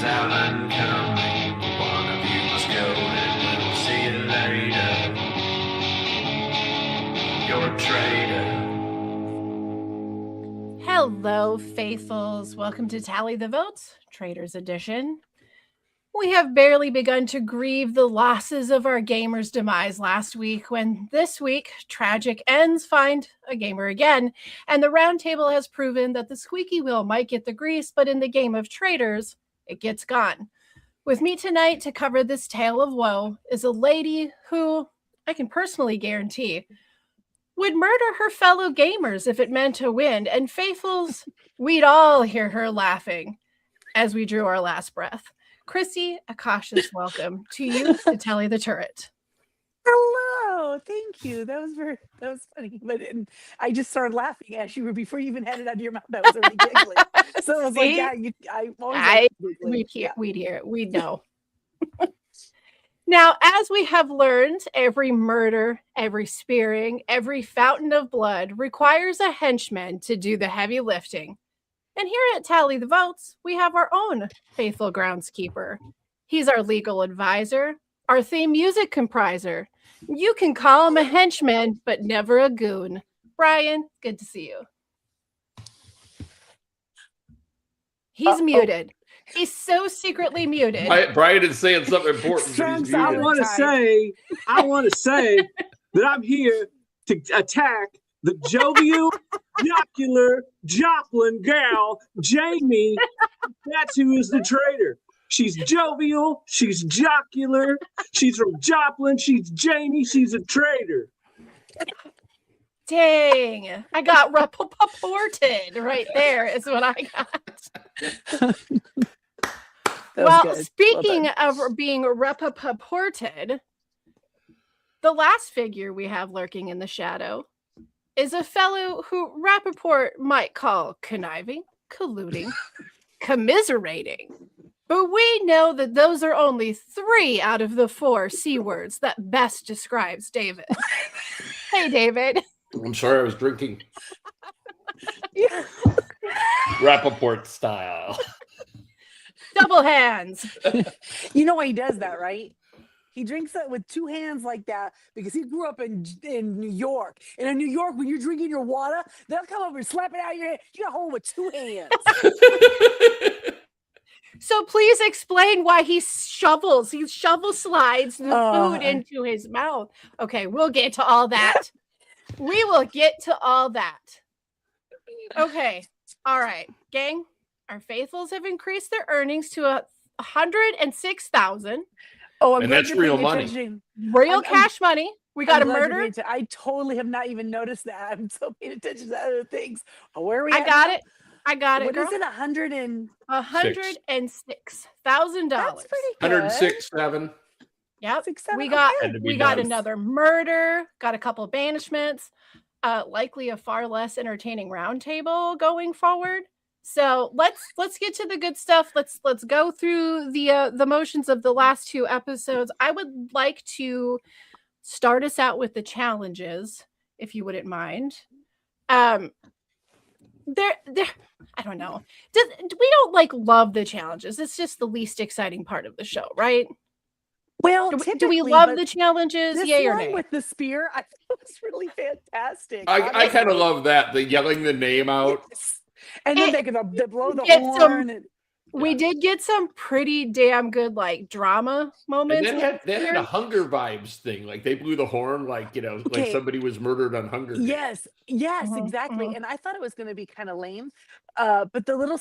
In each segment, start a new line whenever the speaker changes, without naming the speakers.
out and coming. One of you must go, and we'll see you later. You're a traitor.
Hello, faithfuls. Welcome to Tally the Votes, Traitors Edition. We have barely begun to grieve the losses of our gamer's demise last week when this week, tragic ends find a gamer again, and the roundtable has proven that the squeaky wheel might get the grease, but in the game of traitors, it gets gone. With me tonight to cover this tale of woe is a lady who, I can personally guarantee, would murder her fellow gamers if it meant a win, and faithfuls, we'd all hear her laughing as we drew our last breath. Chrissy, a cautious welcome to you to Tally the Turret.
Hello, thank you. That was funny, but I just started laughing as you were before you even had it out of your mouth. That was already giggling. So I was like, yeah,
we'd hear it, we'd know. Now, as we have learned, every murder, every spearing, every fountain of blood requires a henchman to do the heavy lifting. And here at Tally the Votes, we have our own faithful groundskeeper. He's our legal advisor, our theme music compriser. You can call him a henchman, but never a goon. Brian, good to see you. He's muted. He's so secretly muted.
Brian is saying something important.
I want to say that I'm here to attack the jovial, jocular, Joplin gal, Jamie. That's who is the traitor. She's jovial. She's jocular. She's from Joplin. She's Jamie. She's a traitor.
Dang. I got reported right there is what I got. Well, speaking of being reported, the last figure we have lurking in the shadow is a fellow who Rappaport might call conniving, colluding, commiserating. But we know that those are only 3 out of the 4 C words that best describes David. Hey, David.
I'm sorry, I was drinking. Rappaport style.
Double hands.
You know why he does that, right? He drinks it with 2 hands like that because he grew up in New York. And in New York, when you're drinking your water, they'll come over and slap it out of your hand. You got to hold it with 2 hands.
So please explain why he shovel slides the food into his mouth. Okay, we'll get to all that. We will get to all that. Okay, all right, gang. Our faithfuls have increased their earnings to $106,000.
Oh,
and that's real money.
Real cash money. We got a murder.
I totally have not even noticed that. I'm so paying attention to other things. Where are we?
I got it.
What
girl.
is it?
$106,000.
That's pretty good.
106.7.
Yep.
6, 7,
We got
done.
another murder. Got a couple banishments. Likely a far less entertaining roundtable going forward. So let's get to the good stuff. Let's go through the motions of the last 2 episodes. I would like to start us out with the challenges, if you wouldn't mind. I don't know. We don't love the challenges. It's just the least exciting part of the show, right?
Well,
do we love the challenges? Yay or nay?
With the spear, I thought it was really fantastic.
I kind of love that, the yelling the name out.
Yes. And then they blow the horn.
We did get some pretty damn good drama moments.
And they had a Hunger Vibes thing. Like they blew the horn, like somebody was murdered on Hunger Games.
Yes, exactly. And I thought it was going to be kind of lame. But the little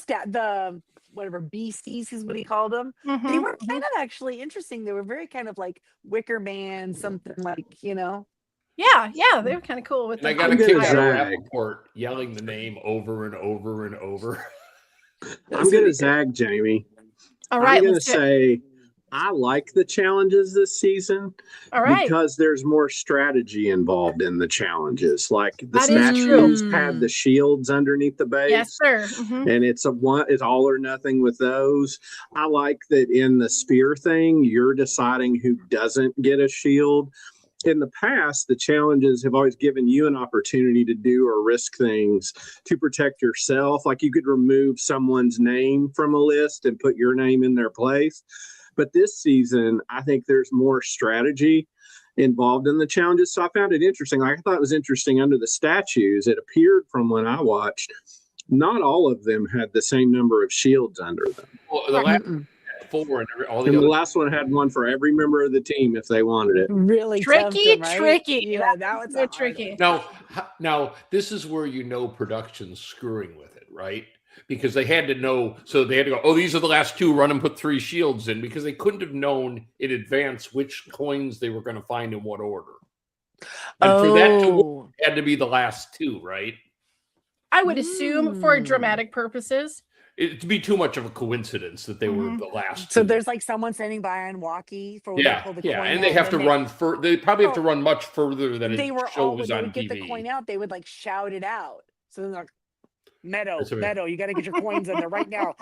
beasties is what he called them. They were kind of actually interesting. They were very kind of like Wicker Man, something like,
Yeah, they were kind of cool with
that. I got a kick out of Rappaport yelling the name over and over and over.
I'm going to zag Jamie.
All right.
I'm going to say I like the challenges this season.
All right.
Because there's more strategy involved in the challenges. Like the statues had the shields underneath the base.
Yes, sir.
And it's all or nothing with those. I like that in the spear thing, you're deciding who doesn't get a shield. in the past, the challenges have always given you an opportunity to do or risk things to protect yourself. Like you could remove someone's name from a list and put your name in their place. But this season, I think there's more strategy involved in the challenges. So I found it interesting. Like I thought it was interesting under the statues. It appeared from when I watched, not all of them had the same number of shields under them.
Well, the last 4 and all the
And
other
the last one had one for every member of the team if they wanted it.
Really
Tricky,
tempt 'em, right?
tricky.
Yeah, that was
So
a hard
tricky.
one.
Now, this is where production's screwing with it, right? Because they had to know, so they had to go, oh, these are the last 2, run and put 3 shields in, because they couldn't have known in advance which coins they were going to find in what order. And for that to work, it had to be the last 2, right?
I would assume for dramatic purposes.
It'd be too much of a coincidence that they were the last 2.
So there's like someone standing by on walkie for when they pull the coin out,
and they have to run they probably have to run much further than
they
it
were
shows
when they
on
would get
TV.
the coin out, they would like shout it out. So they're like, Meadow,
That's right.
Meadow, you got to get your coins in there right now.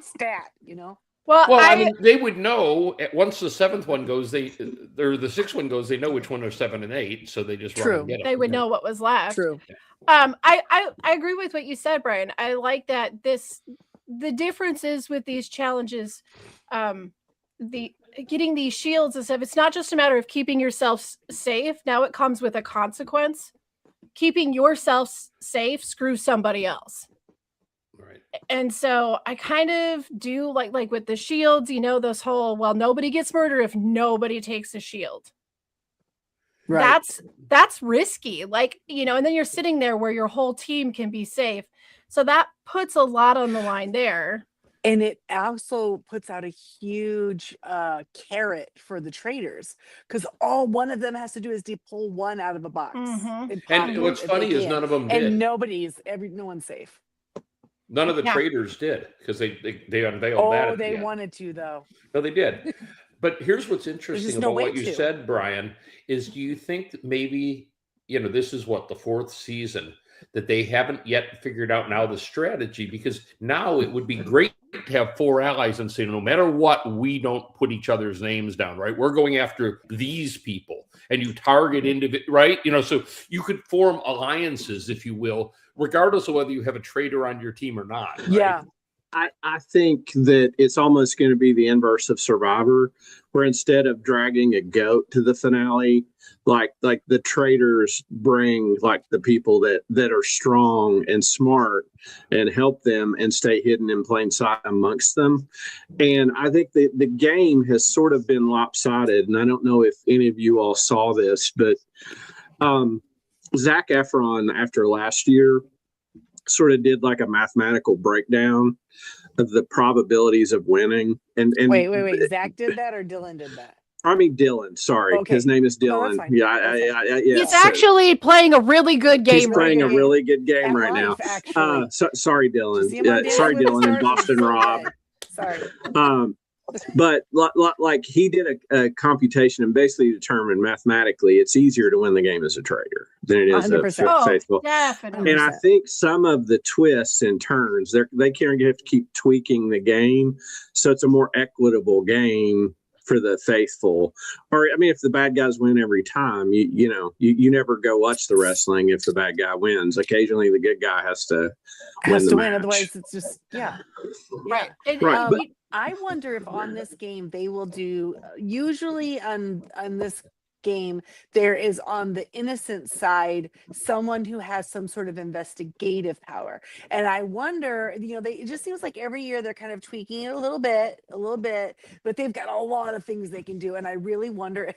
Stat, you know.
Well,
I mean, they would know once the 7th one goes, or the 6th one goes, they know which one are 7 and 8, so they just run and get them.
they would know what was left.
True.
I agree with what you said, Brian. I like that the differences with these challenges, the getting these shields and stuff, it's not just a matter of keeping yourself safe. Now it comes with a consequence. Keeping yourself safe, screw somebody else.
Right.
And so I kind of do like with the shields, this whole, well, nobody gets murdered if nobody takes a shield.
Right.
That's risky. And then you're sitting there where your whole team can be safe. So that puts a lot on the line there.
And it also puts out a huge carrot for the traitors, because all one of them has to do is pull one out of a box.
And what's funny is none of them did.
And no one's safe.
None of the traitors did, because they unveiled that.
Oh, they wanted to, though.
No, they did. But here's what's interesting about what you said, Brian, is do you think that maybe, this is the 4th season, that they haven't yet figured out now the strategy? Because now it would be great to have 4 allies and say, no matter what, we don't put each other's names down, right? We're going after these people, and you target right? So you could form alliances, if you will, regardless of whether you have a traitor on your team or not. Right?
Yeah.
I think that it's almost going to be the inverse of Survivor, where instead of dragging a goat to the finale, like the traitors bring like the people that are strong and smart and help them and stay hidden in plain sight amongst them. And I think the game has sort of been lopsided. And I don't know if any of you all saw this, but Zac Efron, after last year, sort of did like a mathematical breakdown of the probabilities of winning. And
wait. Zach did that or Dylan did that?
I mean, Dylan, sorry.
Okay.
His name is Dylan.
No,
yeah.
He's actually playing a really good game.
He's playing a really good game right now. Sorry, Dylan. Sorry, Dylan and Boston Rob.
Sorry.
But like he did a computation and basically determined mathematically it's easier to win the game as a traitor than it is a faithful.
Definitely.
And I think some of the twists and turns, they can't have to keep tweaking the game, so it's a more equitable game for the faithful. Or I mean, if the bad guys win every time, you never go watch the wrestling if the bad guy wins. Occasionally, the good guy has to win the match.
Otherwise, it's just
right.
Right.
I wonder if on this game they will do, usually on this game, there is on the innocent side someone who has some sort of investigative power. And I wonder, it just seems like every year they're kind of tweaking it a little bit, but they've got a lot of things they can do. And I really wonder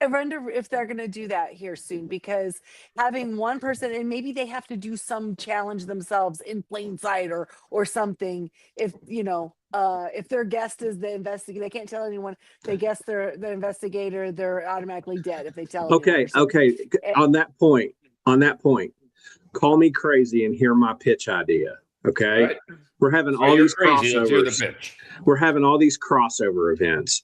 if they're going to do that here soon, because having one person, and maybe they have to do some challenge themselves in plain sight or something. If their guest is the investigator, they can't tell anyone. They guess they're the investigator, they're automatically dead if they tell.
Okay. On that point, call me crazy and hear my pitch idea. Okay, right. We're having all these crossovers. We're having all these crossover events.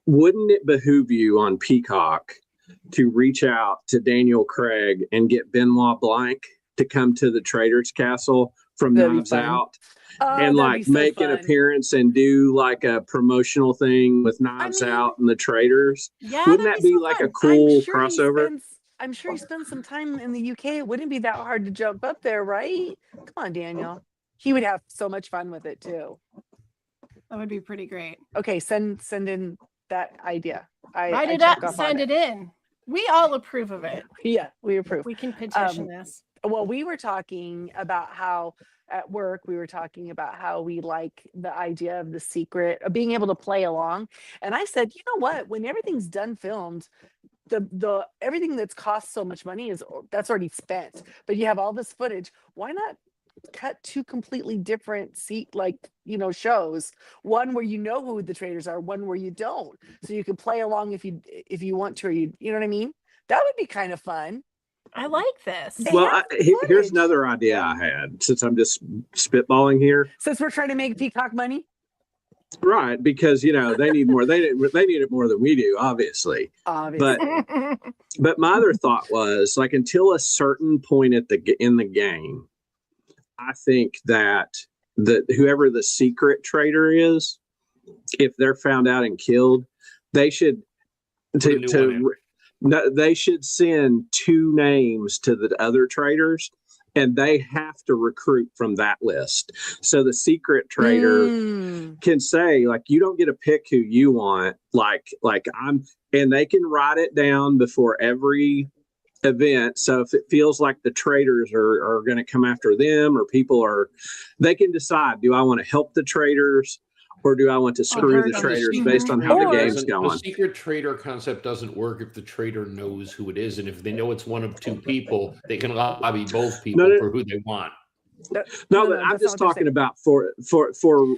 Wouldn't it behoove you on Peacock to reach out to Daniel Craig and get Benoit Blanc to come to the Traitors Castle from Knives Out and like make an appearance and do like a promotional thing with Knives Out and the Traitors.
Yeah,
wouldn't that be like a cool crossover?
I'm sure he spent some time in the UK. It wouldn't be that hard to jump up there, right? Come on, Daniel. He would have so much fun with it too.
That would be pretty great.
Okay, send in that idea.
Write it up, send it in. We all approve of it.
Yeah, we approve.
We can petition this.
Well, we were talking about how at work we were talking about how we like the idea of the secret of being able to play along. And I said, you know what? When everything's done filmed, the everything that's cost so much money that's already spent. But you have all this footage. Why not cut two completely different shows, one where you know who the traitors are, one where you don't, so you can play along if you want to, or you know what I mean? That would be kind of fun.
I like this.
Well, here's another idea I had, since I'm just spitballing here,
since we're trying to make Peacock money,
right? Because they need more. They need it more than we do, obviously. But my other thought was, like, until a certain point in the game, I think that whoever the secret traitor is, if they're found out and killed, they should they should send two names to the other traitors, and they have to recruit from that list. So the secret traitor can say, like, you don't get to pick who you want. And they can write it down before every event. So if it feels like the traitors are going to come after them, or they can decide, do I want to help the traitors, or do I want to screw the traitors based on how the game's going?
The secret traitor concept doesn't work if the traitor knows who it is. And if they know it's one of two people, they can lobby both people for who they want.
No, I'm just talking about for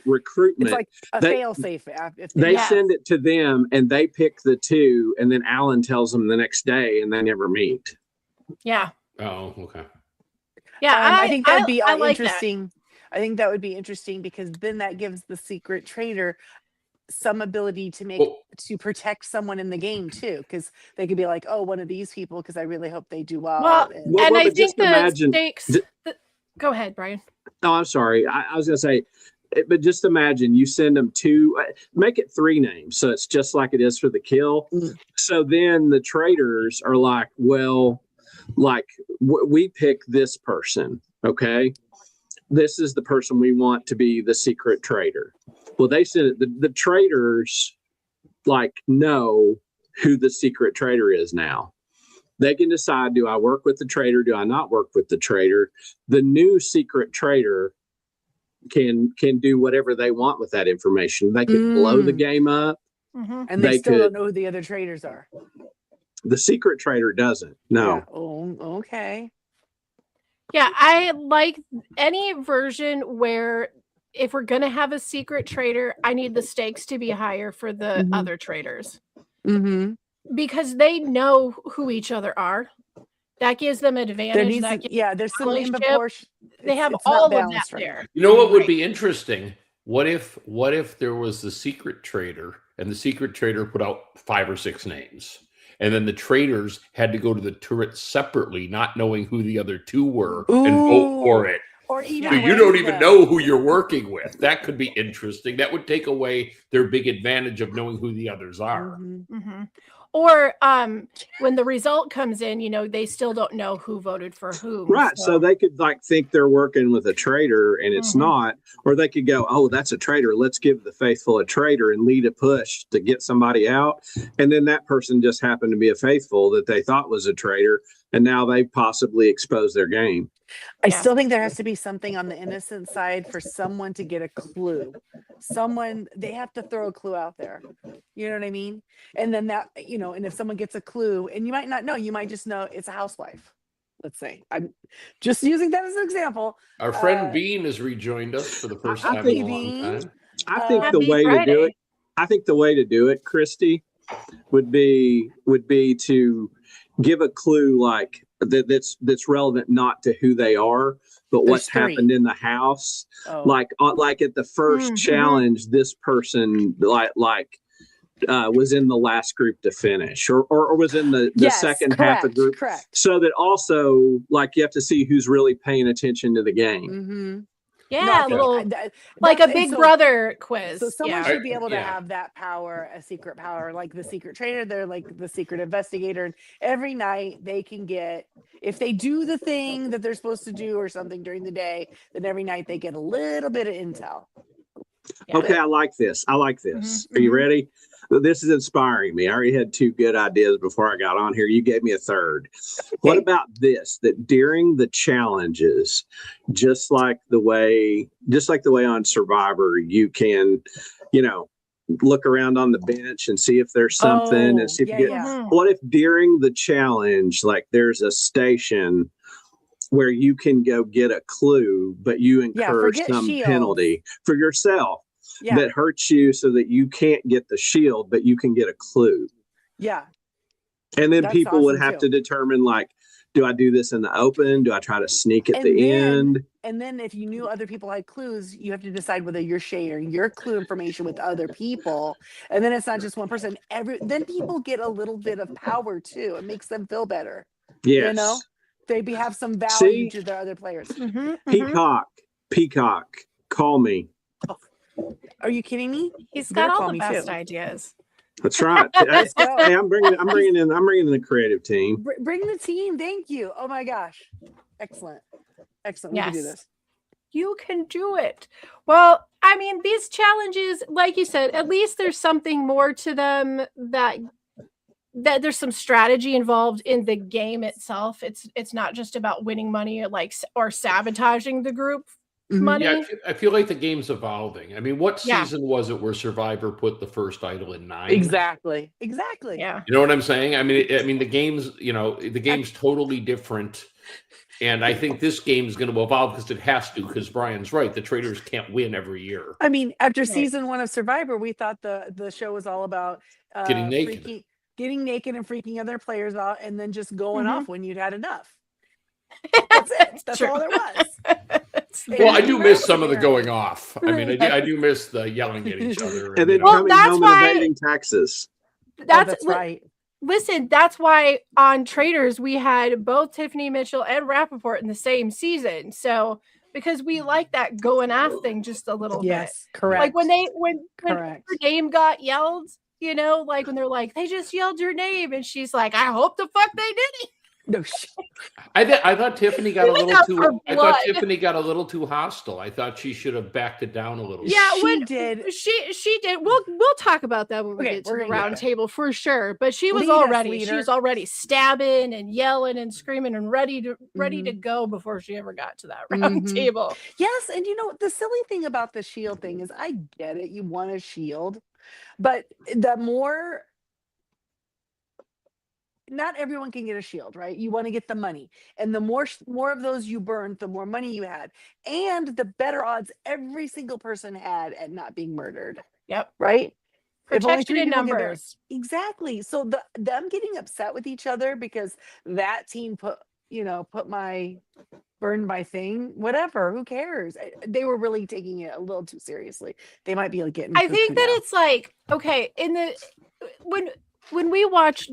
recruitment.
It's like a fail-safe.
They send it to them, and they pick the two, and then Alan tells them the next day, and they never meet.
Yeah.
Oh, okay.
Yeah,
I think that'd be
interesting.
That. I think that would be interesting, because then that gives the secret traitor some ability to protect someone in the game too, because they could be like, oh, one of these people, because I really hope they do well.
And I think the stakes. Go ahead, Brian.
Oh, I'm sorry. I was going to say, but just imagine you send them make it 3 names. So it's just like it is for the kill. So then the traitors are like, well, we pick this person. Okay. This is the person we want to be the secret traitor. Well, they said the traitors know who the secret traitor is now. They can decide, do I work with the traitor? Do I not work with the traitor? The new secret traitor can do whatever they want with that information. They could blow the game up.
And they still don't know who the other traitors are.
The secret traitor doesn't. No.
Yeah. Oh, okay.
Yeah, I like any version where if we're going to have a secret traitor, I need the stakes to be higher for the other traitors. Because they know who each other are. That gives them advantage.
There's some proportion.
They have all of that there.
You know what would be interesting? What if there was the secret traitor, and the secret traitor put out 5 or 6 names, and then the traitors had to go to the turret separately, not knowing who the other 2 were, and vote for it.
Or
so you don't even know who you're working with. That could be interesting. That would take away their big advantage of knowing who the others are.
Or when the result comes in, they still don't know who voted for whom.
Right. So they could think they're working with a traitor, and it's not. Or they could go, oh, that's a traitor. Let's give the faithful a traitor and lead a push to get somebody out. And then that person just happened to be a faithful that they thought was a traitor. And now they possibly expose their game.
I still think there has to be something on the innocent side for someone to get a clue. They have to throw a clue out there. You know what I mean? And then that, and if someone gets a clue, and you might not know, you might just know it's a housewife. Let's say. I'm just using that as an example.
Our friend Bean has rejoined us for the first time in a long time.
I think the way to do it, Christy, would be to give a clue that's relevant not to who they are, but what's happened in the house. Like at the first challenge, this person was in the last group to finish, or was in the second half of the group.
Correct.
So that also you have to see who's really paying attention to the game.
Yeah,
No,
little
that-
like a
that's- and
Big
so-
Brother quiz.
So someone
yeah.
should be able to
Yeah.
have that power, a secret power, like the secret traitor. They're like the secret investigator. And every night they can get, if they do the thing that they're supposed to do or something during the day, then every night they get a little bit of intel.
Yeah.
Okay, I like this. I like this.
Mhm,
Are you
mhm.
ready? This is inspiring me. I already had two good ideas before I got on here. You gave me a third. What about this? That during the challenges, just like the way on Survivor, you can, look around on the bench and see if there's something and see if you get.
Mhm.
What if during the challenge, like there's a station where you can go get a clue, but you incur
forget
some
shields.
penalty for yourself
Yeah.
that hurts you so that you can't get the shield, but you can get a clue.
Yeah.
And then
That's
people would
awesome,
have
too.
to determine, like, do I do this in the open? Do I try to sneak at the end?
And then if you knew other people had clues, you have to decide whether you're sharing your clue information with other people. And then it's not just one person. Then people get a little bit of power too. It makes them feel better.
Yes.
You know? They have some value
See?
to their other players.
Mhm, mhm.
Peacock, call me.
Are you kidding me?
He's
You better
got all
call
the
me,
best
too.
ideas.
That's right.
Let's go.
Hey, I'm bringing in the creative team.
Bring the team. Thank you. Oh my gosh. Excellent. Excellent. We can do
Yes.
this.
You can do it. Well, I mean, these challenges, like you said, at least there's something more to them that there's some strategy involved in the game itself. It's not just about winning money or sabotaging the group
Mhm.
money.
Yeah, I feel like the game's evolving. I mean, what
Yeah.
season was it where Survivor put the first idol in 9?
Exactly.
Yeah.
You know what I'm saying? I mean, the game's totally different. And I think this game's going to evolve because it has to, because Brian's right. The Traitors can't win every year.
I mean, after
Right.
season 1 of Survivor, we thought the show was all about
Getting naked.
getting naked and freaking other players out, and then just going
Mhm.
off when you'd had enough. That's it. That's
True.
all there was.
Well, I do miss
Right.
some of the going off. I mean, I do miss the yelling at each other.
And then
Well,
coming
that's
home
why-
and evading taxes.
That's right.
Listen, that's why on Traitors we had both Tiffany Mitchell and Rappaport in the same season. So because we like that going off thing just a little bit.
Yes, correct.
Like when
Correct.
her name got yelled, like when they're like, they just yelled your name, and she's like, I hope the fuck they didn't.
No shit.
I thought Tiffany got a
Look
little
out
too.
for
I thought
blood.
Tiffany got a little too hostile. I thought she should have backed it down a little.
Yeah,
She did.
She did. We'll talk about that when we
Okay,
get to
we're
the
gonna
round
get
table for sure. But she was
Lead us,
already
leader.
stabbing and yelling and screaming and ready to
Mm-hmm.
go before she ever got to that round
Mhm.
table.
Yes, and the silly thing about the shield thing is I get it. You want a shield, but the more not everyone can get a shield, right? You want to get the money, and the more of those you burned, the more money you had, and the better odds every single person had at not being murdered,
Yep.
right? If only
Protection
3
in
people get burned.
numbers.
Exactly. So them getting upset with each other because that team put my burned my thing, whatever, who cares? They were really taking it a little too seriously. They might be getting
I think
cuckoo
that
now.
it's like, okay, when we watched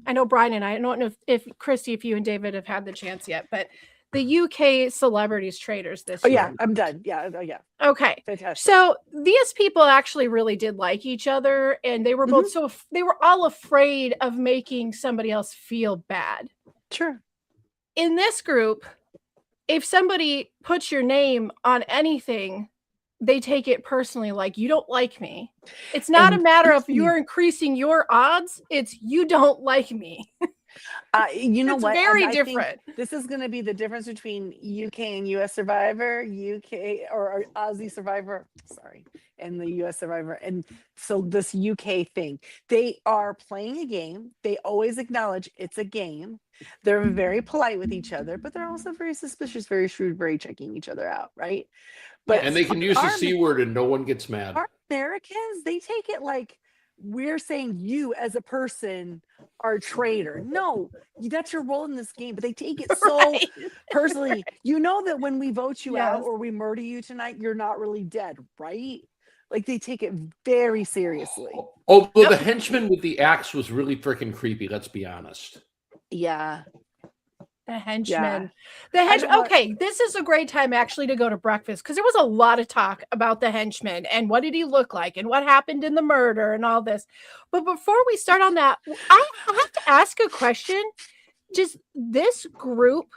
I know Brian and I don't know if Christy, if you and David have had the chance yet, but the UK celebrities Traitors this
Oh
year.
yeah, I'm done. Yeah, oh yeah.
Okay.
Fantastic.
So these people actually really did like each other, and they were both they were all afraid of making somebody else feel bad.
Sure.
In this group, if somebody puts your name on anything, they take it personally, like you don't like me. It's not a matter of you're increasing your odds, it's you don't like me.
You know
It's
what?
very
I think
different.
this is going to be the difference between UK and US Survivor, UK or Aussie Survivor, sorry, and the US Survivor. And so this UK thing, they are playing a game. They always acknowledge it's a game. They're very polite with each other, but they're also very suspicious, very shrewd, very checking each other out, right? But
And they can use the C word and no one gets mad.
our Americans, they take it like we're saying you as a person are a traitor. No, that's your role in this game, but they take it so
Right.
personally. You know that when we vote you out
Yes.
or we murder you tonight, you're not really dead, right? Like they take it very seriously.
Although the henchman with the axe was really freaking creepy, let's be honest.
Yeah.
The henchman.
Yeah.
Okay, this is a great time actually to go to breakfast because there was a lot of talk about the henchman and what did he look like and what happened in the murder and all this. But before we start on that, I have to ask a question. Does this group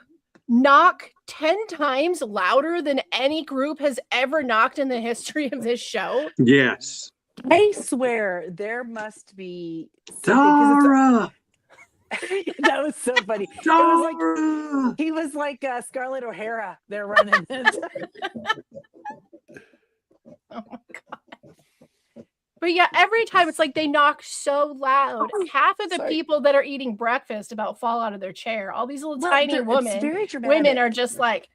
knock 10 times louder than any group has ever knocked in the history of this show?
Yes.
I swear there must be
Tara.
That was so funny.
Tara.
It was like he was like Scarlett O'Hara. They're running.
Oh my god. But yeah, every time it's like they knock so loud. Half of the people that are eating breakfast about fall out of their chair. All these little tiny women are just like.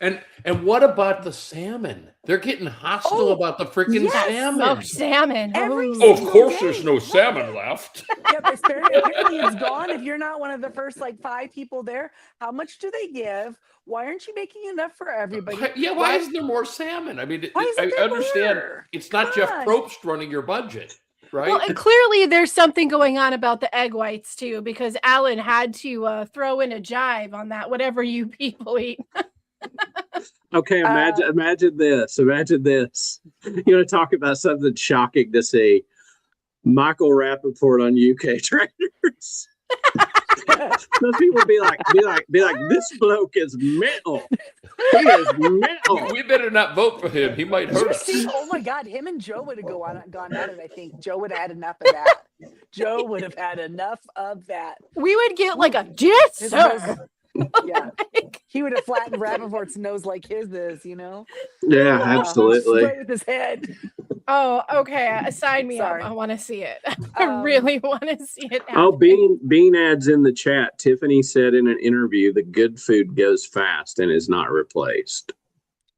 And what about the salmon? They're getting hostile about the freaking salmon.
Oh, salmon.
Of course, there's no salmon left.
Yep, apparently it's gone. If you're not one of the first like 5 people there, how much do they give? Why aren't you making enough for everybody?
Yeah, why isn't there more salmon? I mean, I understand it's not Jeff Probst running your budget, right?
Well, and clearly there's something going on about the egg whites too, because Alan had to throw in a jive on that, whatever you people eat.
Okay, imagine this. Imagine this. You want to talk about something shocking to see? Michael Rappaport on UK Traitors. Those people be like, this bloke is mental. He is mental.
We better not vote for him. He might hurt us.
Oh my God, him and Joe would have gone at it. I think Joe would have had enough of that. Joe would have had enough of that.
We would get like a yes, sir.
Yeah, he would have flattened Rappaport's nose like his is, you know.
Yeah, absolutely.
Right with his head.
Oh, okay. Sign me up. I want to see it. I really want to see it.
Oh, Bean adds in the chat. Tiffany said in an interview, the good food goes fast and is not replaced.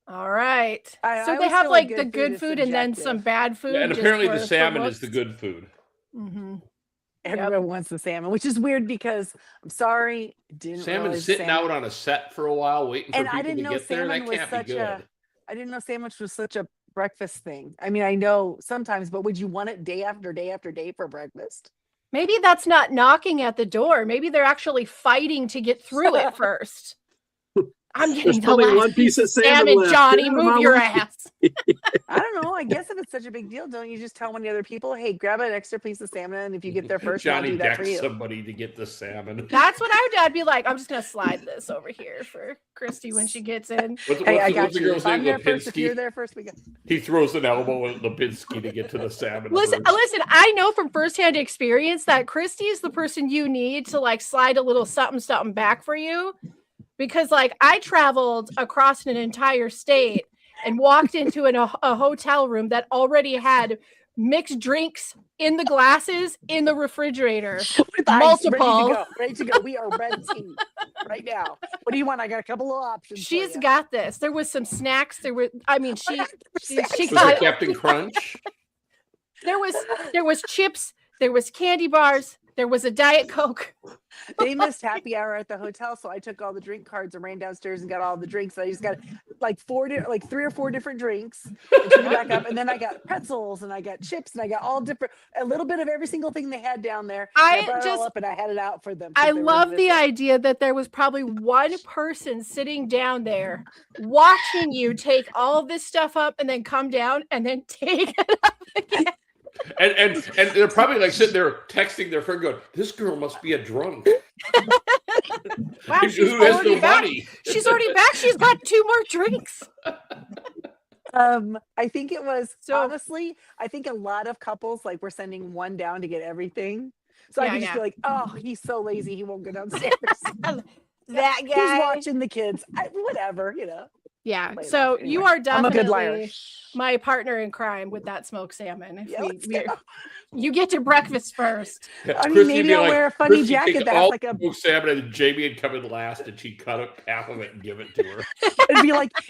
All right. So they have like the good food and then some bad food.
Yeah, and apparently the salmon is the good food.
Mm-hmm.
Everyone wants the salmon, which is weird because I'm sorry,
salmon's sitting out on a set for a while waiting for people to get there. That can't be good.
I didn't know sandwich was such a breakfast thing. I mean, I know sometimes, but would you want it day after day after day for breakfast?
Maybe that's not knocking at the door. Maybe they're actually fighting to get through it first. I'm getting the last
one piece of salmon left.
Johnny, move your ass.
I don't know. I guess if it's such a big deal, don't you just tell one of the other people, hey, grab an extra piece of salmon, and if you get there first,
Johnny
I'll do that for you.
somebody to get the salmon.
That's what I would do. I'd be like, I'm just gonna slide this over here for Christy when she gets in.
I got you. If I'm there first, if you're there first, we go.
He throws an elbow at Lipinski to get to the salmon.
Listen, I know from firsthand experience that Christy is the person you need to like slide a little something back for you. Because like I traveled across an entire state and walked into a hotel room that already had mixed drinks in the glasses in the refrigerator. Multiple.
Ready to go. We are ready right now. What do you want? I got a couple of options.
She's got this. There was some snacks. She
was
got
Captain Crunch.
There was chips. There was candy bars. There was a Diet Coke.
They missed happy hour at the hotel, so I took all the drink cards and ran downstairs and got all the drinks. I just got like 3 or 4 different drinks and took it back up. And then I got pretzels and I got chips and I got a little bit of every single thing they had down there. I brought it all up and I had it out for them.
I love the idea that there was probably one person sitting down there watching you take all of this stuff up and then come down and then take it up again.
And they're probably like sitting there texting their friend going, this girl must be a drunk.
Wow, she's already back. She's already back. She's got 2 more drinks.
I think it was honestly, I think a lot of couples like were sending one down to get everything. So I could just be like, oh, he's so lazy, he won't go downstairs.
That guy.
He's watching the kids. Whatever, you know.
Yeah. So anyway, you are definitely
I'm a good liar.
My partner in crime with that smoked salmon. You get to breakfast first.
I mean, maybe I'll wear a funny jacket that's like a
smoked salmon, and Jamie would come in last, and she'd cut up half of it and give it to her.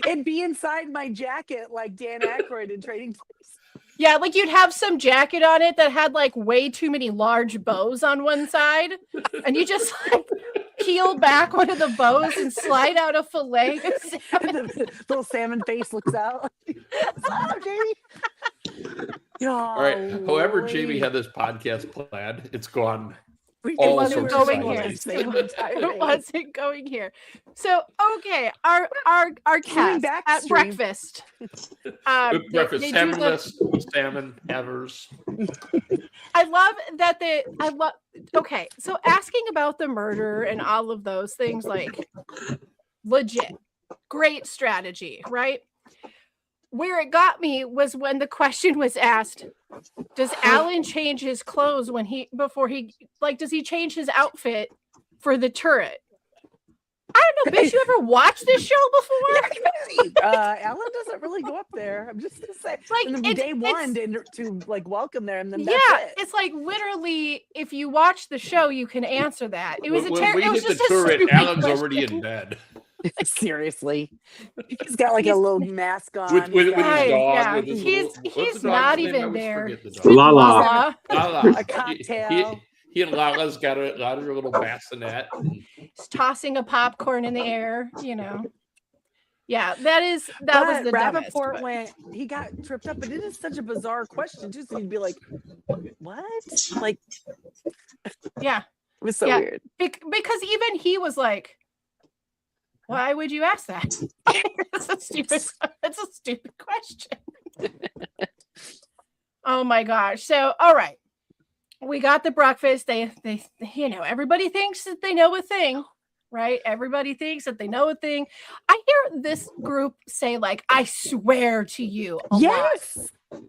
it'd be inside my jacket, like Dan Aykroyd in Trading Places.
Yeah, like you'd have some jacket on it that had like way too many large bows on one side, and you just like peel back one of the bows and slide out a fillet of salmon.
The little salmon face looks out. Oh, Jamie.
All right. However, Jamie had this podcast planned, it's gone
We
It
All
wasn't
sorts of
going here.
sideways.
It wasn't going here. So okay, our
Coming
cast
back
at
stream.
breakfast.
Breakfast
they do the-
salmon havers.
I love that okay, so asking about the murder and all of those things, like, legit great strategy, right? Where it got me was when the question was asked, does Alan change his clothes does he change his outfit for the turret? I don't know, bitch, you ever watched this show before?
Alan doesn't really go up there. I'm just gonna say,
Like,
day one to like welcome them, and then
yeah,
that's it.
it's like literally, if you watch the show, you can answer that. It was
When we
it was
hit the
just a
turret,
stupid
Alan's
question.
already in bed
Seriously, he's got like a little mask on
with his
Right,
dog.
yeah.
With his
He's
what's the dog's
not
name? I
even
always
there.
forget the dog.
With
Lala.
Lala.
Lala.
A cocktail.
He and Lala's got a little bassinet.
He's tossing a popcorn in the air, you know. Yeah, that was the dumbest.
Rappaport went. He got tripped up, but it is such a bizarre question too. So you'd be like, "What?" Like,
Yeah,
it was so
Yeah.
weird.
because even he was like, "Why would you ask that?" It's a stupid question. Oh my gosh! So, all right, we got the breakfast. They everybody thinks that they know a thing. Right? Everybody thinks that they know a thing. I hear this group say, like, I swear to you a lot.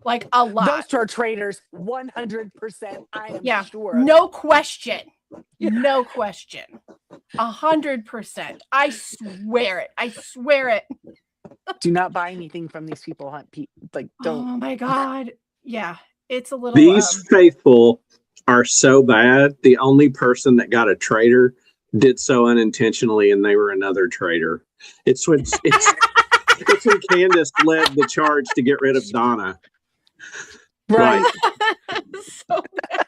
Like, a lot.
Those are traitors, 100%. I am sure.
No question. No question. 100%. I swear it. I swear it.
Do not buy anything from these people. Like, don't.
Oh my God. Yeah. It's a little.
These faithful are so bad. The only person that got a traitor did so unintentionally, and they were another traitor. It's when Candace led the charge to get rid of Donna.
Right.
So bad.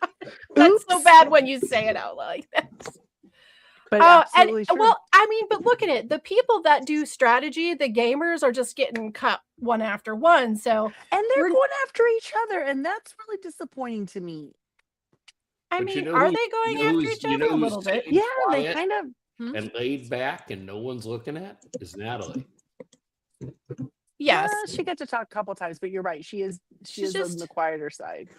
That's so bad when you say it out like that.
But absolutely true.
Well, I mean, but look at it. The people that do strategy, the gamers, are just getting cut one after one. So,
and they're going after each other, and that's really disappointing to me.
I mean, are they going after each other a little bit?
Yeah, they kind of.
And laid back, and no one's looking at is Natalie.
Yes,
she got to talk a couple times, but you're right. She is just on the quieter side.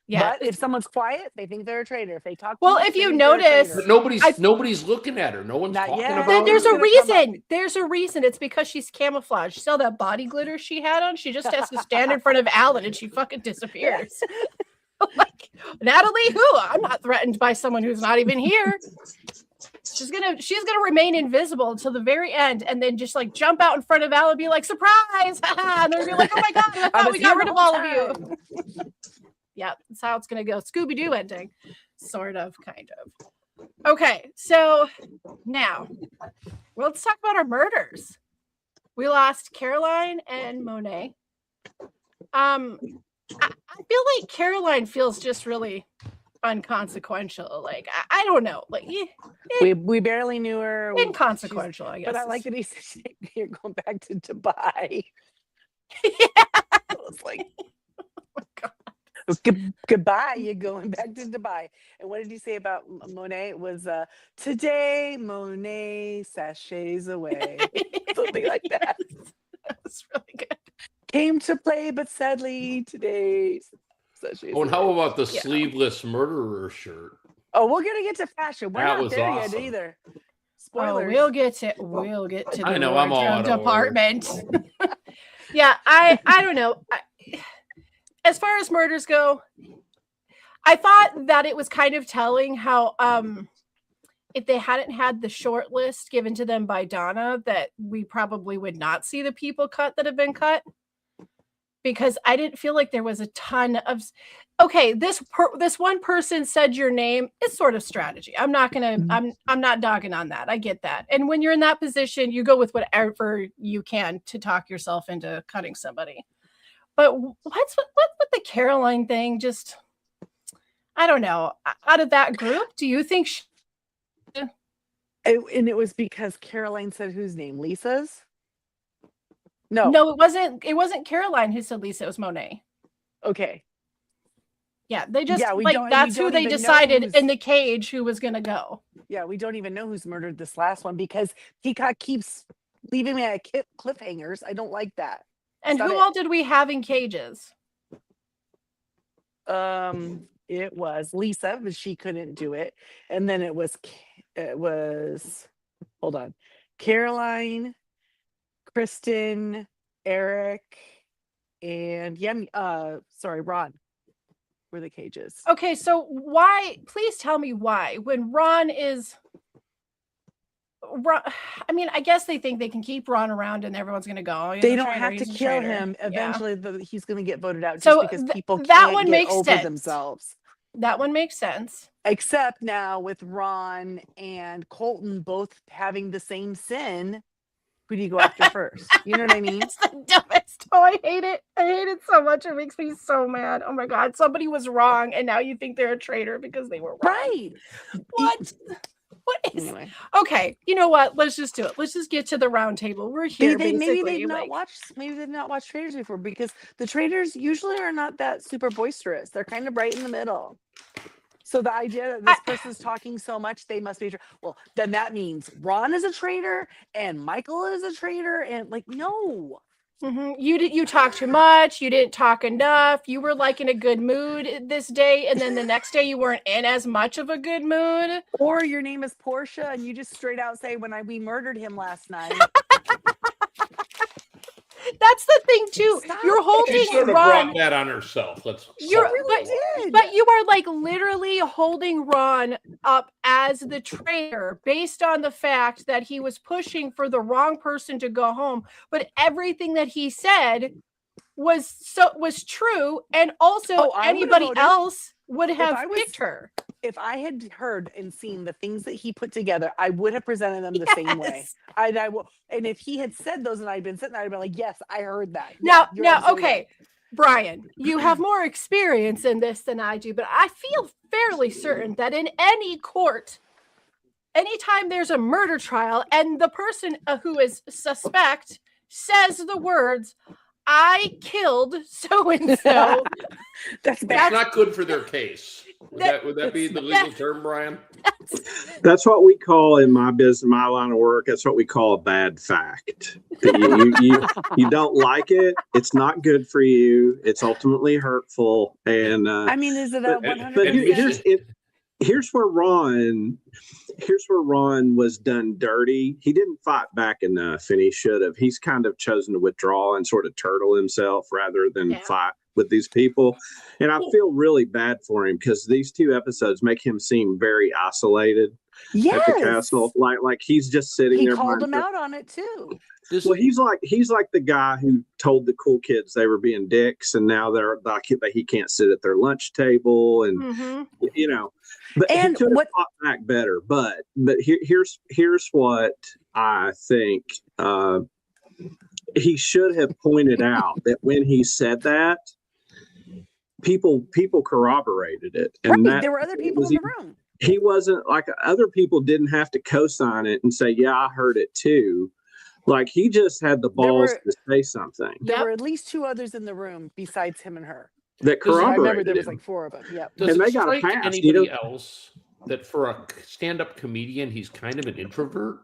Yeah.
But if someone's quiet, they think they're a traitor. If they talk,
if you notice,
but nobody's looking at her. No one's talking about her.
There's a reason. There's a reason. It's because she's camouflaged. You saw that body glitter she had on? She just has to stand in front of Alan, and she fucking disappears. Like, Natalie, who? I'm not threatened by someone who's not even here. She's gonna remain invisible until the very end, and then just like jump out in front of Alan and be like, surprise! And they're gonna be like, oh my God, I thought we got rid of all of you. Yeah, that's how it's gonna go. Scooby-Doo ending. Sort of, kind of. Okay, so now let's talk about our murders. We lost Caroline and Monet. I feel like Caroline feels just really unconsequential. Like, I don't know. Like,
we barely knew her.
Inconsequential, I guess.
But I like that he said you're going back to Dubai.
Yeah.
I was like, oh my God. Goodbye. You're going back to Dubai. And what did he say about Monet? It was today Monet sachets away. Something like that.
That was really good.
Came to play, but sadly today.
Oh, and how about the sleeveless murderer shirt?
Oh, we're gonna get to fashion. We're not there
awesome.
yet either. Spoilers.
Oh, we'll get to.
I know, I'm all out of
department. Yeah, I don't know. As far as murders go, I thought that it was kind of telling how if they hadn't had the short list given to them by Donna, that we probably would not see the people cut that have been cut. Because I didn't feel like there was a ton of. Okay, this one person said your name is sort of strategy. I'm not dogging on that. I get that. And when you're in that position, you go with whatever you can to talk yourself into cutting somebody. But what's with the Caroline thing? Just, I don't know. Out of that group, do you think?
And it was because Caroline said whose name? Lisa's. No,
it wasn't. It wasn't Caroline who said Lisa. It was Monet.
Okay.
Yeah, they just
Yeah, we
like
don't-
that's
we
who
don't
they
even know
decided
who's-
in the cage who was gonna go.
Yeah, we don't even know who's murdered this last one because Peacock keeps leaving me at cliffhangers. I don't like that.
And
Stop
who
it.
all did we have in cages?
It was Lisa, but she couldn't do it, and then it was hold on, Caroline, Kristen, Eric, and Ron were the cages.
Okay, so why? Please tell me why. When Ron, I mean, I guess they think they can keep Ron around and everyone's going to go.
They don't have to kill him. Eventually, he's going to get voted out just
So
because people
that
can't
one
get
makes
over
sense.
themselves.
That one makes sense.
Except now with Ron and Colton both having the same sin, who do you go after first? You know what I mean?
It's the dumbest. Oh, I hate it. I hate it so much. It makes me so mad. Oh my God. Somebody was wrong and now you think they're a traitor because they were wrong.
Right.
What? What is
Anyway.
Okay, you know what? Let's just do it. Let's just get to the round table. We're here.
Maybe they've not watched Traitors before because the Traitors usually are not that super boisterous. They're kind of right in the middle. So the idea that this person's talking so much, they must be well, then that means Ron is a traitor and Michael is a traitor, and like, no.
You talk too much. You didn't talk enough. You were like in a good mood this day, and then the next day you weren't in as much of a good mood.
Or your name is Portia, and you just straight out say, "We murdered him last night."
That's the thing too.
Stop.
You're holding
She sort of
Ron.
brought that on herself.
But you are like literally holding Ron up as the traitor based on the fact that he was pushing for the wrong person to go home. But everything that he said was true, and also anybody else would have picked her.
If I had heard and seen the things that he put together, I would have presented them the same way. And if he had said those and I'd been sitting there, I'd be like, yes, I heard that.
Now, okay, Brian, you have more experience in this than I do, but I feel fairly certain that in any court, anytime there's a murder trial and the person who is suspect says the words, "I killed so-and-so."
That's
not good for their case. Would that be the legal term, Brian?
That's what we call in my business, my line of work. That's what we call a bad fact. You don't like it. It's not good for you. It's ultimately hurtful. And
I mean, is it a 100%?
But here's where Ron was done dirty. He didn't fight back enough, and he should have. He's kind of chosen to withdraw and sort of turtle himself rather than fight with these people. And I feel really bad for him because these 2 episodes make him seem very isolated at the castle. Like he's just sitting there.
He called him out on it too.
Well, he's like the guy who told the cool kids they were being dicks, and now they're like he can't sit at their lunch table, and you know. But he could have fought back better. But here's what I think. He should have pointed out that when he said that, people corroborated it, and
there were other people in the room.
He wasn't like other people didn't have to co-sign it and say, "Yeah, I heard it too." Like he just had the balls to say something.
There were at least 2 others in the room besides him and her.
That corroborated.
I remember there was like 4 of them. Yep.
Does
and
it
they got
strike
passed.
Anybody else that for a stand-up comedian, he's kind of an introvert?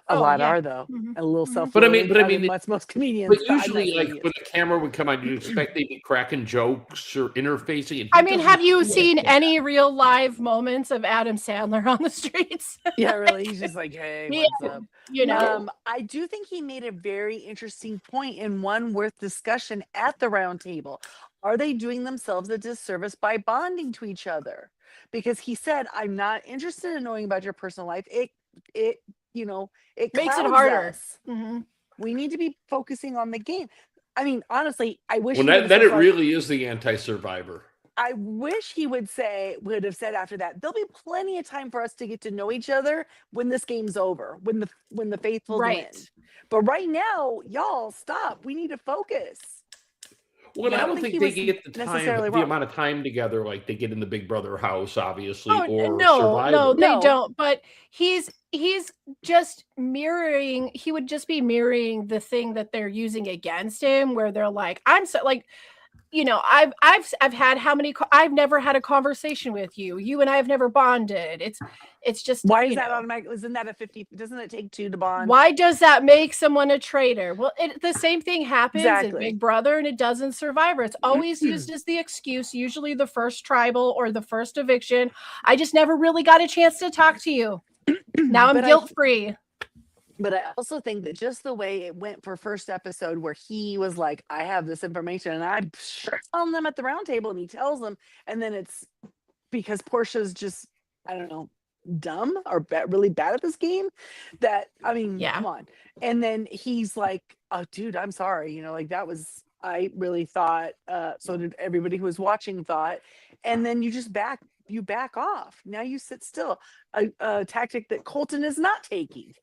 A lot are though. A little self.
But I mean,
most comedians.
But usually, like when the camera would come on, you'd expect they'd be cracking jokes or interfacing.
I mean, have you seen any real live moments of Adam Sandler on the streets?
Yeah, really. He's just like, hey, what's up?
You know,
I do think he made a very interesting point and one worth discussion at the round table. Are they doing themselves a disservice by bonding to each other? Because he said, "I'm not interested in knowing about your personal life. It
makes it harder.
We need to be focusing on the game." I mean, honestly, I wish.
Well, that it really is the anti-survivor.
I wish he would have said after that, there'll be plenty of time for us to get to know each other when this game's over, when the faithful win. But right now, y'all stop. We need to focus.
Well, I don't think they get the amount of time together like they get in the Big Brother house, obviously, or Survivor.
No, they don't. But he's just mirroring. He would just be mirroring the thing that they're using against him, where they're like, "I'm so like." I've had I've never had a conversation with you. You and I have never bonded. It's just,
why is that automatic? Isn't that a 50? Doesn't it take 2 to bond?
Why does that make someone a traitor? Well, the same thing happens in Big Brother and it does in Survivor. It's always used as the excuse, usually the first tribal or the first eviction. I just never really got a chance to talk to you. Now I'm guilt-free.
But I also think that just the way it went for first episode where he was like, I have this information and I'm telling them at the round table and he tells them. And then it's because Portia's just, I don't know, dumb or really bad at this game that, I mean, come on. And then he's like, oh, dude, I'm sorry. That was, I really thought, so did everybody who was watching thought. And then you just back off. Now you sit still. A tactic that Colton is not taking.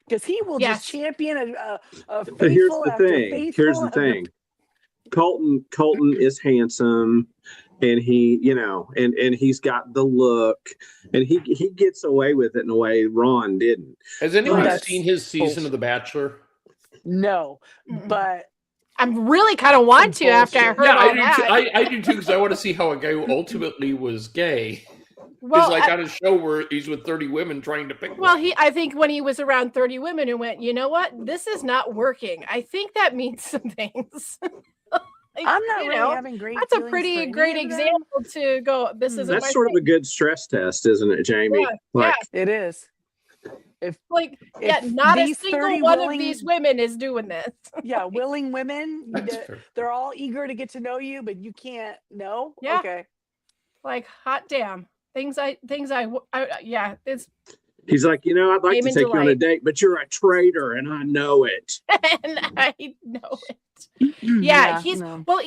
Because he will just champion a faithful.
Here's the thing. Colton is handsome, and he, and he's got the look, and he gets away with it in a way Ron didn't.
Has anyone seen his season of The Bachelor?
No, but
I'm really kind of want to after I heard all that.
I do too, because I want to see how a guy who ultimately was gay. Well, he's on a show where he's with 30 women trying to pick one.
I think when he was around 30 women who went, you know what? This is not working. I think that means some things.
I'm not really having great.
That's a pretty great example to go. This is
that's sort of a good stress test, isn't it, Jamie?
Yeah, it is.
Not a single one of these women is doing this.
Yeah, willing women. They're all eager to get to know you, but you can't know.
Yeah.
Okay.
Hot damn. It's
he's like, I'd like to take you on a date, but you're a traitor and I know it.
And I know it.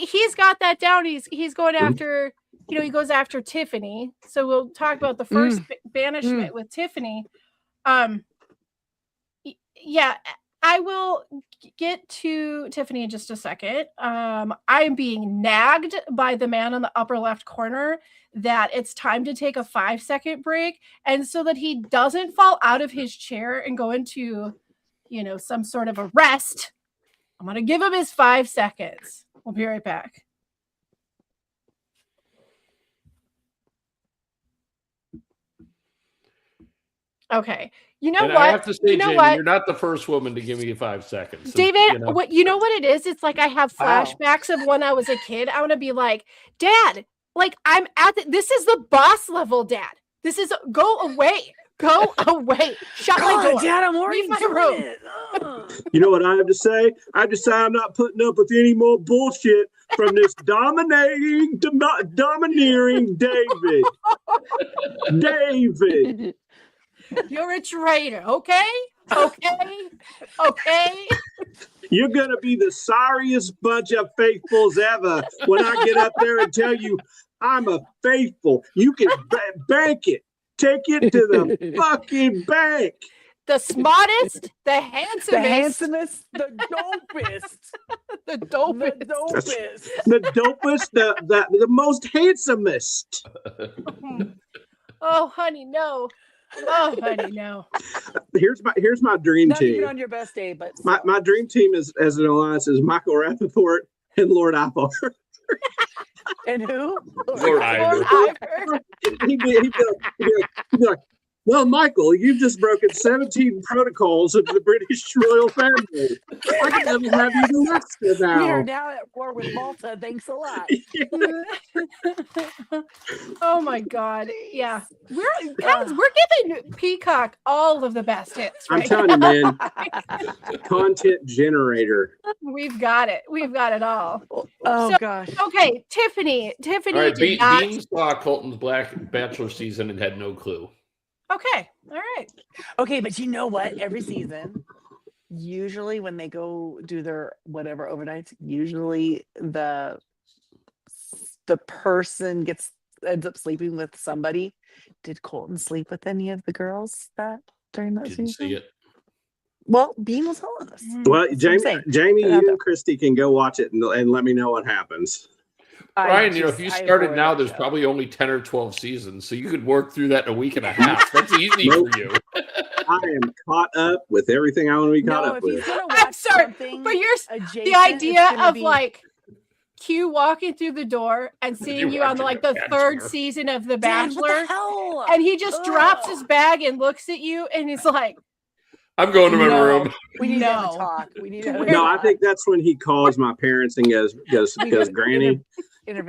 He's got that down. He's going after, he goes after Tiffany. So we'll talk about the first banishment with Tiffany. I will get to Tiffany in just a second. I'm being nagged by the man on the upper left corner that it's time to take a 5-second break. And so that he doesn't fall out of his chair and go into, some sort of a rest, I'm going to give him his 5 seconds. We'll be right back. Okay. You know what?
I have to say, Jamie, you're not the first woman to give me 5 seconds. So,
David, what it is? It's like I have flashbacks of when I was a kid. I want to be like, Dad, I'm this is the boss level, Dad. This is go away. Go away. Shut my door.
Dad, I'm already
in my room.
You know what I have to say? I have to say I'm not putting up with any more bullshit from this domineering David. David.
You're a traitor, okay? Okay.
You're going to be the sorriest bunch of faithfuls ever when I get up there and tell you I'm a faithful. You can bank it. Take it to the fucking bank.
The smartest, the handsomest,
the dopest.
The dopest.
The dopest, the most handsomest.
Oh, honey, no. Oh, honey, no.
Here's my dream
Not
team.
Even on your best day, but
my dream team is as an alliance is Michael Rappaport and Lord Ivar.
And who?
Lord Ivar.
He'd be like, well, Michael, you've just broken 17 protocols of the British royal family. I can never have you the rest of now.
We are now at war with Malta. Thanks a lot.
Oh my God! Yeah, we're giving Peacock all of the best hits. Right?
I'm telling you, man, content generator.
We've got it. We've got it all.
Oh gosh.
Okay, Tiffany.
All right, Bean saw Colton's Bachelor season and had no clue.
Okay. All right.
Okay, but you know what? Every season, usually when they go do their whatever overnights, usually the person ends up sleeping with somebody. Did Colton sleep with any of the girls during that
season?
See
it.
Well, Bean was telling us.
Well, Jamie, you and Christy can go watch it and let me know what happens.
Ryan, if you started now, there's probably only 10 or 12 seasons, so you could work through that in a week and a half. That's easy for you.
I am caught up with everything I want to be caught up with.
I'm sorry, but the idea of Q walking through the door and seeing you on like the third season of The Bachelor.
Dad, what the hell?
And he just drops his bag and looks at you and he's like,
I'm going to my room.
We need to have a talk. We need to have a
No,
talk.
I think that's when he calls my parents and goes, Granny,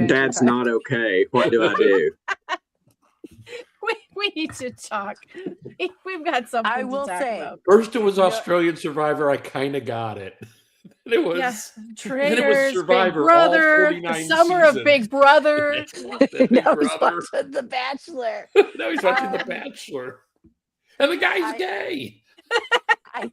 Dad's
time.
not okay. What do I do?
we need to talk. We've got something
I will
to talk
say,
about.
First it was Australian Survivor. I kind of got it. It was
Traitors,
Survivor,
Big Brother,
all
the
49
summer of Big Brother.
Now he's watching The Bachelor.
Now he's watching The Bachelor. And the guy's gay.
I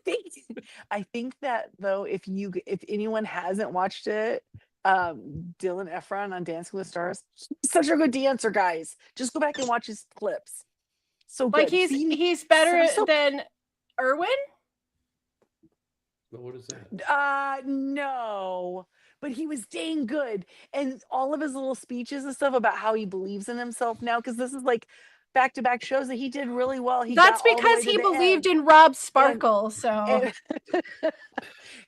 think that though, if anyone hasn't watched it, Dylan Efron on Dancing with Stars, such a good dancer, guys. Just go back and watch his clips. So good.
Like he's better than Erwin.
Well, what is that?
No, but he was dang good, and all of his little speeches and stuff about how he believes in himself now, because this is like back-to-back shows that he did really well.
That's because he believed in Rob Sparkle,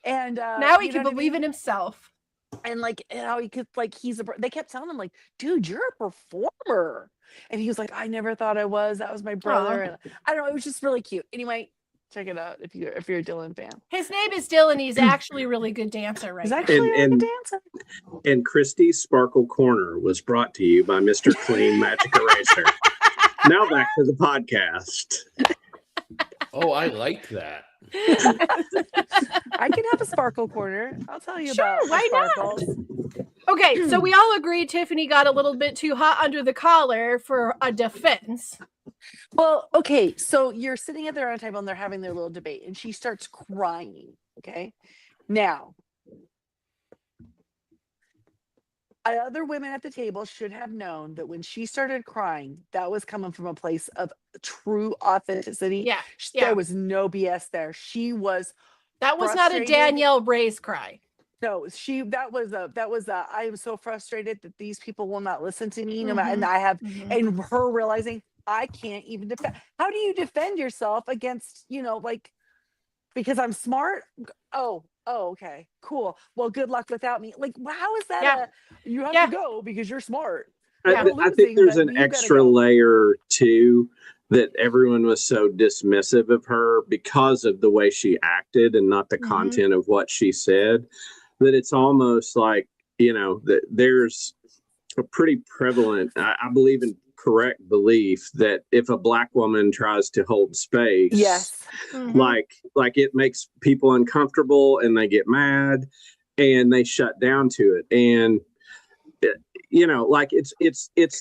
and now he can believe in himself.
And like how he could, like, they kept telling him, like, dude, you're a performer, and he was like, I never thought I was. That was my brother. And I don't know. It was just really cute. Anyway, check it out if you're a Dylan fan.
His name is Dylan. He's actually a really good dancer, right?
He's actually a good dancer.
And Christie's Sparkle Corner was brought to you by Mr. Clean Magic Eraser. Now back to the podcast.
Oh, I like that.
I can have a sparkle corner. I'll tell you about
why
sparkles.
not? Okay, so we all agree Tiffany got a little bit too hot under the collar for a defense.
Well, okay, so you're sitting at their own table and they're having their little debate, and she starts crying. Okay, now other women at the table should have known that when she started crying, that was coming from a place of true authenticity.
Yeah.
There was no BS there. She was.
That was not a Danielle Ray's cry.
No, that was I am so frustrated that these people will not listen to me. No matter, and I have, and her realizing I can't even defend. How do you defend yourself against, like, because I'm smart? Oh, okay, cool. Well, good luck without me. Like, how is that? You have to go because you're smart.
I think there's an extra layer too, that everyone was so dismissive of her because of the way she acted and not the content of what she said, that it's almost like, that there's a pretty prevalent, I believe in correct belief that if a Black woman tries to hold space, like it makes people uncomfortable and they get mad and they shut down to it. And like it's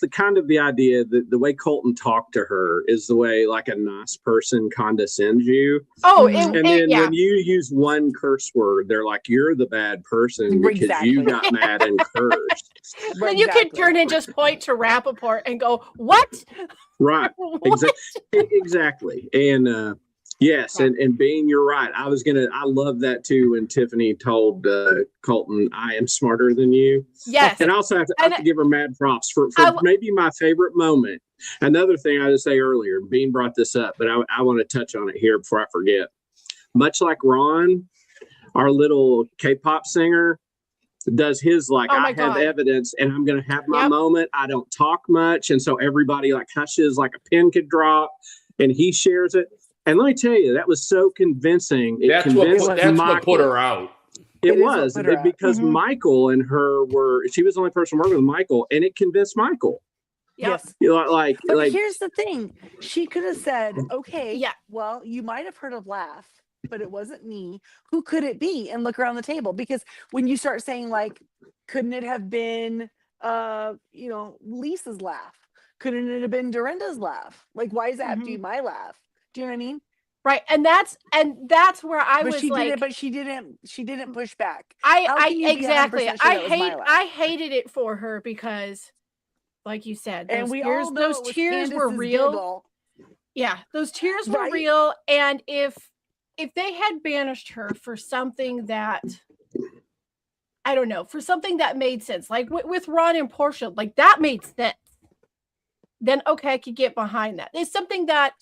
the kind of the idea that the way Colton talked to her is the way like a nice person condescends you. And then when you use one curse word, they're like, you're the bad person because you got mad and cursed.
Then you could turn and just point to Rappaport and go, what?
Right. Exactly. And yes, and Bean, you're right. I love that too when Tiffany told Colton, I am smarter than you.
Yes.
And I also have to give her mad props for maybe my favorite moment. Another thing I just say earlier, Bean brought this up, but I want to touch on it here before I forget. Much like Ron, our little K-pop singer, does his I have evidence and I'm going to have my moment. I don't talk much. And so everybody like hushes like a pin could drop and he shares it. And let me tell you, that was so convincing.
That's what put her out.
It was because Michael and her she was the only person working with Michael, and it convinced Michael.
Yes.
But
here's the thing. She could have said, okay, well, you might have heard a laugh, but it wasn't me. Who could it be? And look around the table. Because when you start saying, like, couldn't it have been, Lisa's laugh? Couldn't it have been Dorinda's laugh? Like, why does that have to be my laugh? Do you know what I mean?
Right. And that's where I was like,
but she didn't push back.
Exactly. I hated it for her because, like you said, those tears were real.
Giggle.
Yeah, those tears were real. And if they had banished her for something that, I don't know, for something that made sense, like with Ron and Portia, like that made sense. Then okay, I could get behind that. It's something that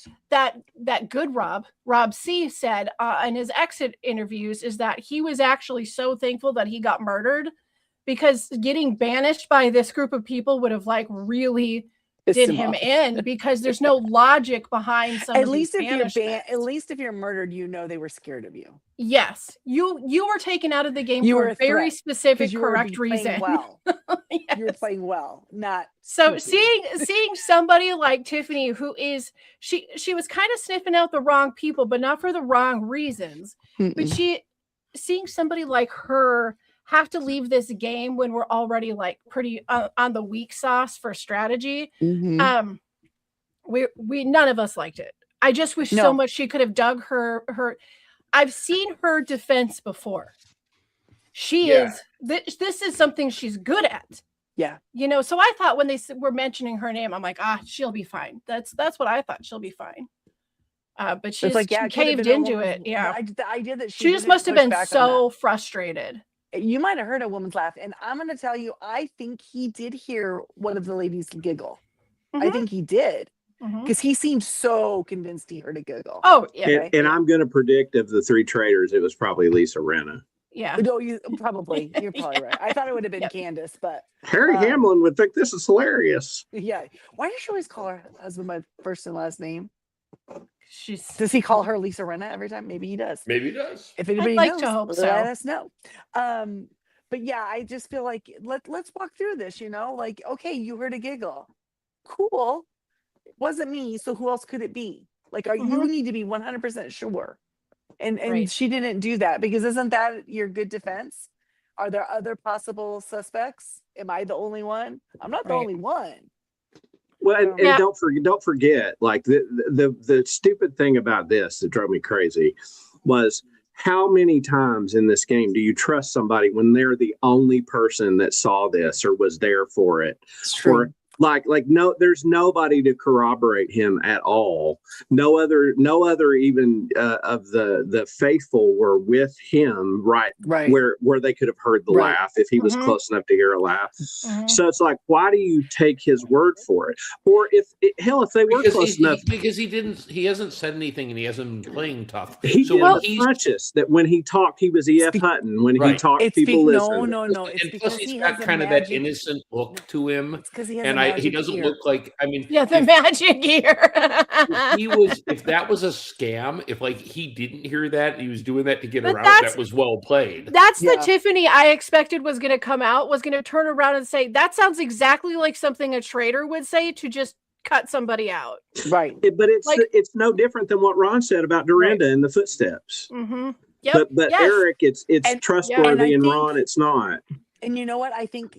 good Rob C said in his exit interviews is that he was actually so thankful that he got murdered because getting banished by this group of people would have like really did him in, because there's no logic behind some
at
of
least
these
if you're
banishments.
at least if you're murdered, they were scared of you.
Yes, you were taken out of the game
You
for
were
a very specific, correct reason.
Well,
yes.
You were playing well, not
so seeing somebody like Tiffany, who is she was kind of sniffing out the wrong people, but not for the wrong reasons. But seeing somebody like her have to leave this game when we're already like pretty on the weak sauce for strategy. We none of us liked it. I just wish so much she could have dug her. I've seen her defense before. She is this is something she's good at.
Yeah.
So I thought when they were mentioning her name, I'm like, she'll be fine. That's what I thought. She'll be fine. But she caved into it. Yeah.
The idea that
she just must have been so frustrated.
You might have heard a woman's laugh. And I'm going to tell you, I think he did hear one of the ladies giggle. I think he did. Because he seemed so convinced he heard a giggle.
Oh, yeah.
And I'm going to predict of the three traitors, it was probably Lisa Rinna.
Yeah.
No, you're probably right. I thought it would have been Candace, but
Harry Hamlin would think this is hilarious.
Yeah. Why does she always call her husband by first and last name?
Does
he call her Lisa Rinna every time? Maybe he does.
Maybe he does.
If anybody
I'd like
knows,
to hope so.
let us know. But yeah, I just feel like let's walk through this, like, okay, you heard a giggle. Cool. It wasn't me, so who else could it be? Like, you need to be 100% sure. And she didn't do that, because isn't that your good defense? Are there other possible suspects? Am I the only one? I'm not the only one.
Well, and don't forget, like the stupid thing about this that drove me crazy was, how many times in this game do you trust somebody when they're the only person that saw this or was there for it?
It's true.
No, there's nobody to corroborate him at all. No other even of the faithful were with him, right where they could have heard the laugh if he was close enough to hear a laugh. So it's like, why do you take his word for it? Or if they were close enough,
because he hasn't said anything and he hasn't been playing tough.
He did conscious that when he talked, he was E.F. Hutton. When he talked, people listened.
No.
And plus, he's got kind of that innocent look to him.
It's because he has
he doesn't look like,
the magic ear.
if that was a scam, if like he didn't hear that, he was doing that to get around, that was well played.
That's the Tiffany I expected was going to come out, was going to turn around and say, that sounds exactly like something a traitor would say to just cut somebody out.
Right.
But it's no different than what Ron said about Dorinda and the footsteps.
Yep.
But Eric, it's trustworthy, and Ron, it's not.
And you know what? I think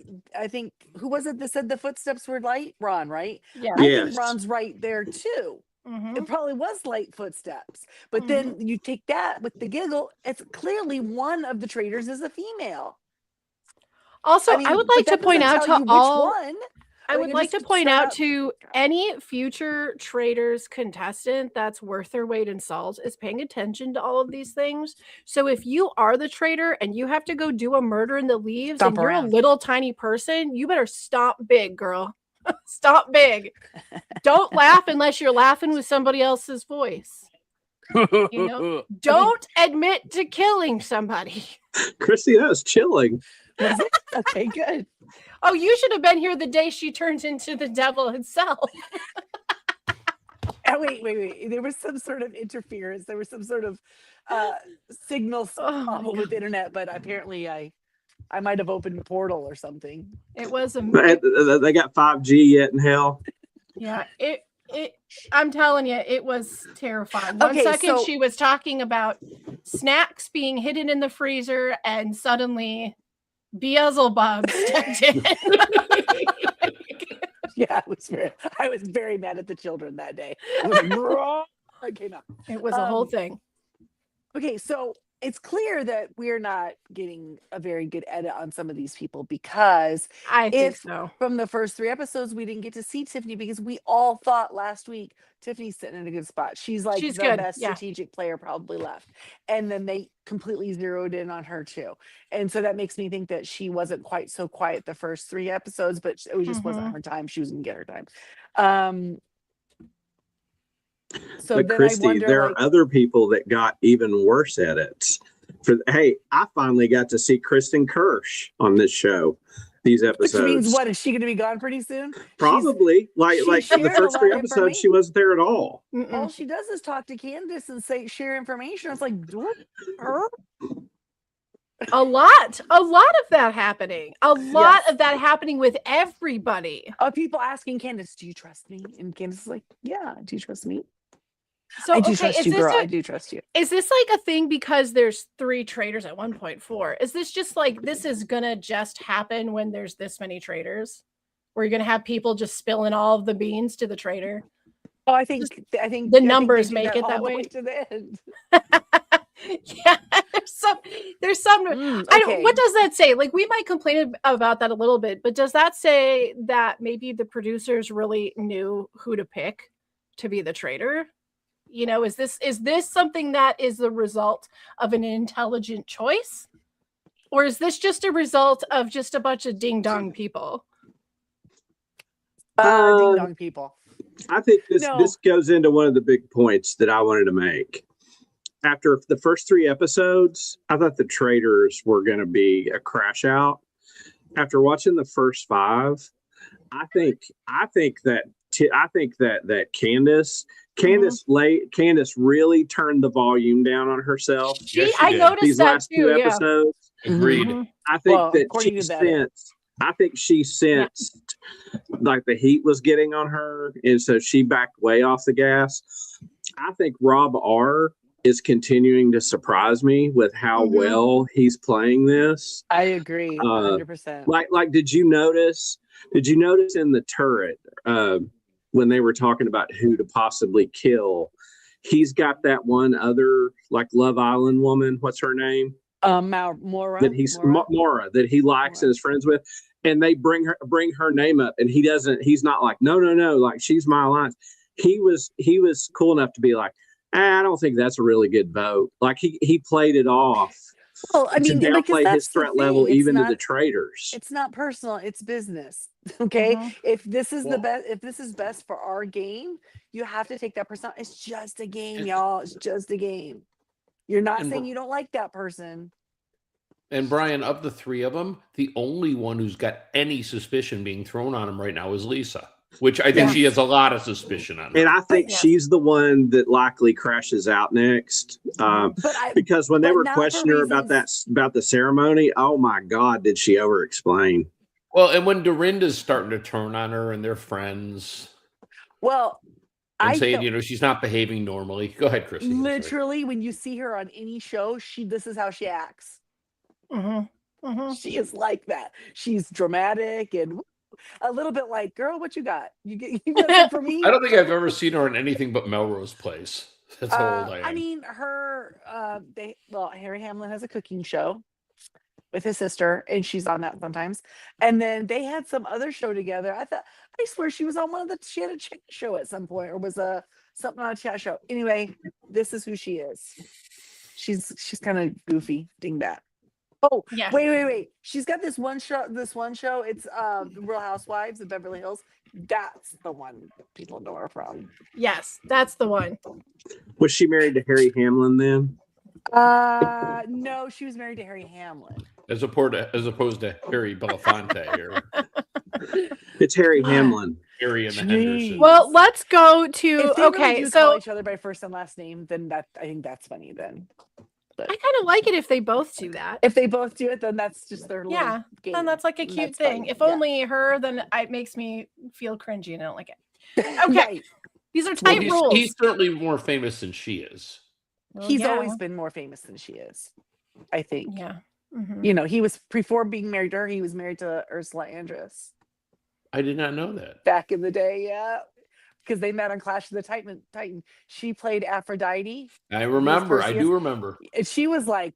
who was it that said the footsteps were light? Ron, right?
Yeah.
I think Ron's right there too. It probably was light footsteps. But then you take that with the giggle, it's clearly one of the traitors is a female.
Also, I would like to point out to all
one.
I would like to point out to any future Traitors contestant that's worth their weight in salt is paying attention to all of these things. So if you are the traitor and you have to go do a murder in the leaves and you're a little tiny person, you better stop big, girl. Stop big. Don't laugh unless you're laughing with somebody else's voice. Don't admit to killing somebody.
Christy, that was chilling.
Was it? Okay, good.
Oh, you should have been here the day she turns into the devil himself.
Wait. There was some sort of interference. There was some sort of signal problem with the internet, but apparently I might have opened a portal or something.
It was
they got 5G yet in hell.
Yeah, I'm telling you, it was terrifying. One second she was talking about snacks being hidden in the freezer, and suddenly Beelzebub stepped in.
Yeah, I was very mad at the children that day. I was like, okay, no.
It was a whole thing.
Okay, so it's clear that we're not getting a very good edit on some of these people, because
I think so.
From the first 3 episodes, we didn't get to see Tiffany, because we all thought last week Tiffany's sitting in a good spot. She's the
good.
Best strategic player probably left. And then they completely zeroed in on her too. And so that makes me think that she wasn't quite so quiet the first 3 episodes, but it just wasn't her time. She was going to get her time.
But Christy, there are other people that got even worse edits. Hey, I finally got to see Kristen Kirsch on this show. These episodes.
Which means what? Is she going to be gone pretty soon?
Probably. Like the first 3 episodes, she wasn't there at all.
All she does is talk to Candace and share information. It's like, do her.
A lot of that happening. A lot of that happening with everybody.
People asking Candace, "Do you trust me?" And Candace is like, "Yeah, do you trust me?"
So
I do trust you, girl. I do trust you.
Is this like a thing because there's 3 traitors at 1.4? Is this just like this is gonna just happen when there's this many traitors? Where you're gonna have people just spilling all of the beans to the traitor?
Oh, I think
the numbers make it that way.
To the end.
Yeah, there's some okay. What does that say? Like, we might complain about that a little bit, but does that say that maybe the producers really knew who to pick to be the traitor? You know, is this something that is the result of an intelligent choice, or is this just a result of just a bunch of ding dong people?
Ding dong people.
I think this goes into one of the big points that I wanted to make. After the first 3 episodes, I thought the Traitors were going to be a crash out. After watching the first 5, I think that Candace really turned the volume down on herself.
I noticed
these
that
last
too,
2 episodes.
Agreed.
I think she sensed like the heat was getting on her, and so she backed way off the gas. I think Rob R is continuing to surprise me with how well he's playing this.
I agree, 100%.
Like, did you notice in the turret when they were talking about who to possibly kill? He's got that one other like Love Island woman. What's her name?
Maura.
Maura that he likes and is friends with, and they bring her name up, and he's not like no, like she's my alliance. He was cool enough to be like, I don't think that's a really good vote. Like he played it off.
Well, I mean,
to downplay his threat level even to the Traitors.
It's not personal; it's business. Okay, if this is the best, if this is best for our game, you have to take that person. It's just a game, y'all. It's just a game. You're not saying you don't like that person.
And Brian, of the 3 of them, the only one who's got any suspicion being thrown on him right now is Lisa. Which I think she has a lot of suspicion on.
And I think she's the one that likely crashes out next. Because when they were questioning her about the ceremony, oh my God, did she over-explain?
Well, and when Dorinda's starting to turn on her and they're friends.
Well,
and saying, she's not behaving normally. Go ahead, Christy.
Literally, when you see her on any show, this is how she acts. She is like that. She's dramatic and a little bit like, girl, what you got? You got something for me?
I don't think I've ever seen her in anything but Melrose Place. That's how old I am.
I mean, Harry Hamlin has a cooking show with his sister, and she's on that sometimes. And then they had some other show together. I swear she was on she had a chick show at some point, or was something on a chat show. Anyway, this is who she is. She's kind of goofy, dingbat. Oh, yeah. Wait. She's got this one show. It's Real Housewives of Beverly Hills. That's the one people know her from.
Yes, that's the one.
Was she married to Harry Hamlin then?
No, she was married to Harry Hamlin.
As opposed to Harry Belafonte.
It's Harry Hamlin.
Harry and the Hendersons.
Well, let's go to
call each other by first and last name, then I think that's funny then.
But I kind of like it if they both do that.
If they both do it, then that's just their little game.
Then that's like a cute thing. Funny. If only her, then it makes me feel cringy and I don't like it. Okay. These are tight rules.
He's certainly more famous than she is.
Well, he's always been more famous than she is, I think.
Yeah.
He was, before being married to her, he was married to Ursula Andress.
I did not know that.
Back in the day, yeah. Because they met on Clash of the Titan. She played Aphrodite.
I remember. I do remember.
And she was like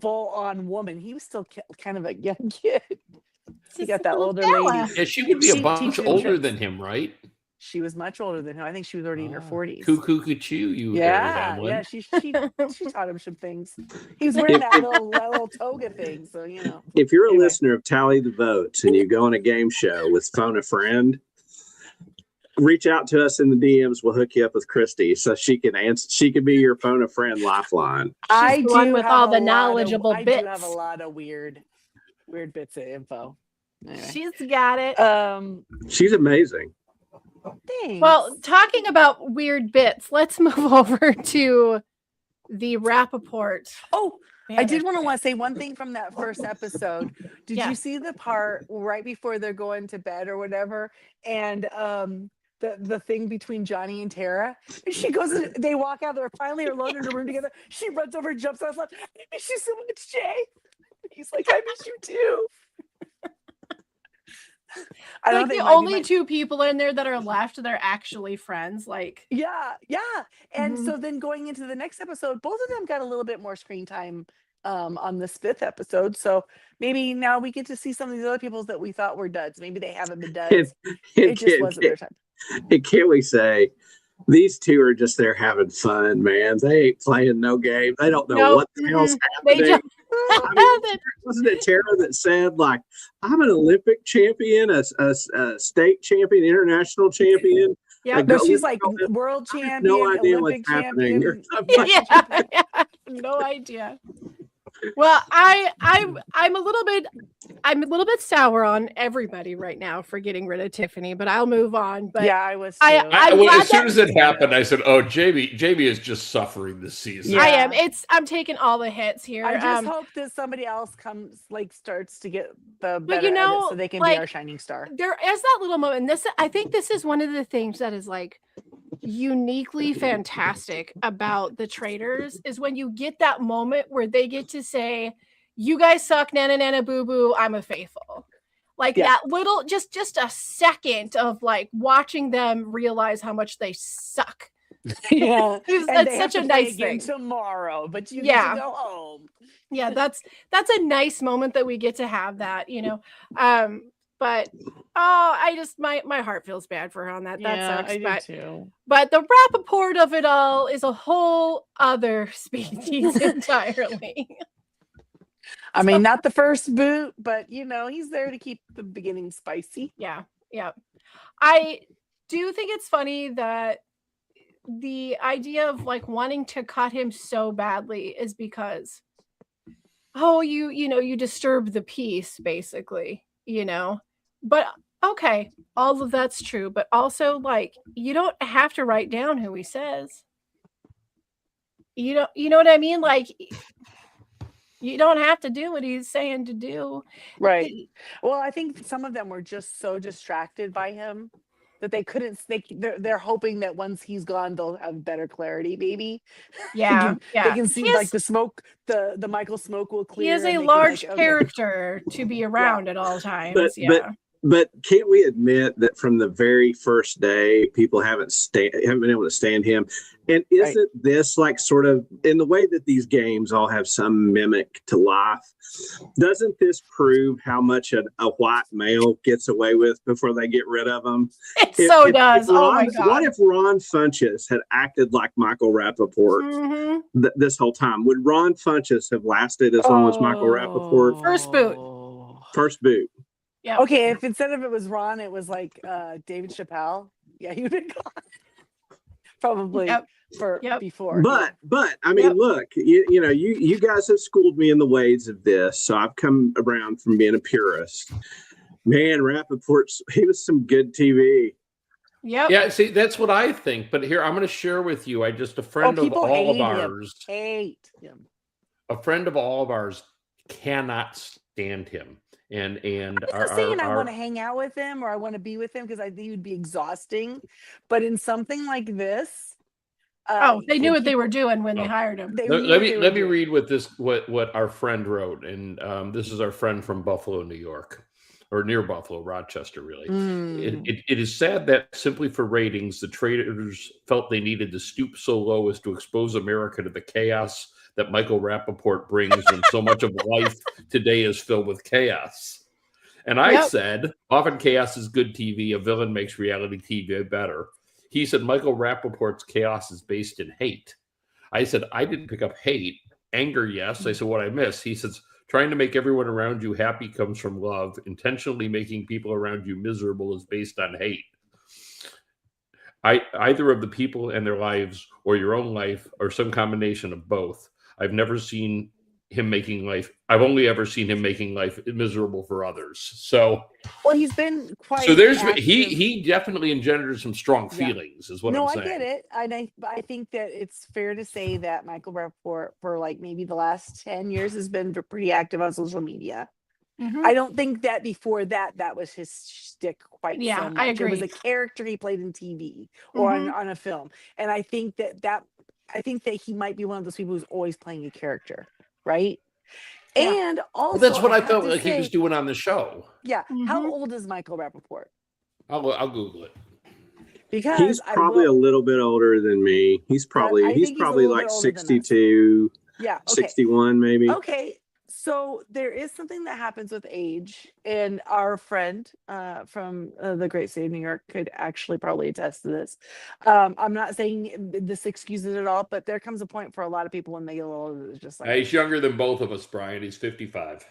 full-on woman. He was still kind of a young kid. He got that older lady.
Yeah, she would be a bunch older than him, right?
She was much older than him. I think she was already in her 40s.
Cuckoo, you.
Yeah. She taught him some things. He was wearing that little toga thing, so
If you're a listener of Tally the Votes and you go on a game show with Phone a Friend, reach out to us in the DMs. We'll hook you up with Christy so she can answer. She can be your phone a friend lifeline.
I
She's the
do
one with
have
all
a
the
lot
knowledgeable
of, I
bits.
do have a lot of weird bits of info. Anyway.
She's got it.
She's amazing.
Thanks.
Well, talking about weird bits, let's move over to the Rappaport.
Oh, I did want to
banner.
say one thing from that first episode. Did you
Yes.
see the part right before they're going to bed or whatever? And the thing between Johnny and Tara. And she goes, they walk out, they're finally alone in a room together. She runs over and jumps on his lap. I miss you so much, Jay. He's like, I miss you too. I don't
Like
think
the only two people in there that are left that are actually friends. Like,
yeah. And
Mhm.
so then going into the next episode, both of them got a little bit more screen time on this 5th episode. So maybe now we get to see some of these other people that we thought were duds. Maybe they haven't been duds. It just wasn't their time.
And can we say these two are just there having fun, man? They ain't playing no game. They don't know
Nope.
what the hell's
They
happening.
don't.
Wasn't it Tara that said, like, I'm an Olympic champion, a state champion, international champion?
Yeah.
Like,
No,
go-
she's like
go-
world
I have
champion,
no idea
Olympic
what's happening.
champion.
Yeah. No idea. Well, I'm a little bit sour on everybody right now for getting rid of Tiffany, but I'll move on. But
Yeah, I was too.
I'm glad
as soon as it happened, I said, "Oh, Jamie is just suffering this season."
Yeah.
I am. I'm taking all the hits here.
I just hope that somebody else starts to get the
But
better
you know,
edit so they can
like,
be our shining star.
there is that little moment. I think this is one of the things that is like uniquely fantastic about the Traitors is when you get that moment where they get to say, "You guys suck, nana nana boo boo. I'm a faithful." Like
Yeah.
that little, just a second of like watching them realize how much they suck.
Yeah,
That's
and they
such
have
a
to play
nice
game
thing.
tomorrow, but you
Yeah.
get to go home.
Yeah, that's a nice moment that we get to have that, you know. But I just my heart feels bad for her on that. That sucks.
too.
But the Rappaport of it all is a whole other species entirely.
I mean, not the first boot, but he's there to keep the beginning spicy.
Yeah. I do think it's funny that the idea of like wanting to cut him so badly is because, you disturb the peace, basically, But okay, all of that's true, but also like you don't have to write down who he says. You know what I mean? Like you don't have to do what he's saying to do.
Right. Well, I think some of them were just so distracted by him that they couldn't. They're hoping that once he's gone, they'll have better clarity. Maybe.
Yeah.
They can see like the smoke, the Michael smoke will clear.
He is a
and they can,
large
like, okay.
character to be around at all times.
But can't we admit that from the very first day, people haven't been able to stand him? And isn't this like sort of in the way that these games all have some mimic to life? Doesn't this prove how much a white male gets away with before they get rid of him?
It does. Oh my God.
What if Ron Funches had acted like Michael Rappaport this whole time? Would Ron Funches have lasted as long as Michael Rappaport? First boot.
Yeah.
Okay, if instead of it was Ron, it was like David Chappelle. Yeah, he would have gone. Probably before.
But I mean, look, you guys have schooled me in the ways of this, so I've come around from being a purist. Man, he was some good TV.
Yep.
Yeah, see, that's what I think. But here, I'm going to share with you. A friend of all of ours.
Hate him.
A friend of all of ours cannot stand him. And
I'm not saying I want to hang out with him or I want to be with him because I think he would be exhausting. But in something like this,
they knew what they were doing when they hired him.
Let me read what our friend wrote, and this is our friend from Buffalo, New York, or near Buffalo, Rochester, really. It is sad that simply for ratings, the Traitors felt they needed to stoop so low as to expose America to the chaos that Michael Rappaport brings when so much of life today is filled with chaos. And I said, often chaos is good TV. A villain makes reality TV better. He said, Michael Rappaport's chaos is based in hate. I said, I didn't pick up hate. Anger, yes. I said, what I miss? He says, trying to make everyone around you happy comes from love. Intentionally making people around you miserable is based on hate. either of the people and their lives or your own life or some combination of both. I've never seen him making life. I've only ever seen him making life miserable for others. So,
well, he's been quite.
So he definitely engendered some strong feelings, is what I'm saying.
No, I get it, and I think that it's fair to say that Michael Rappaport for like maybe the last 10 years has been pretty active on social media.
Mm-hmm.
I don't think that before that was his shtick quite so much.
I agree.
It was a character he played in TV or on a film, and I think that he might be one of those people who's always playing a character, right? Yeah. And also,
that's what I felt like he was doing on the show.
Yeah. How old is Michael Rappaport?
I'll Google it.
Because
he's probably a little bit older than me. He's probably like 62.
Yeah. Okay.
61 maybe.
Okay. So there is something that happens with age, and our friend from the great state of New York could actually probably attest to this. I'm not saying this excuses it at all, but there comes a point for a lot of people when they get a little older, it's just like
he's younger than both of us, Brian. He's 55.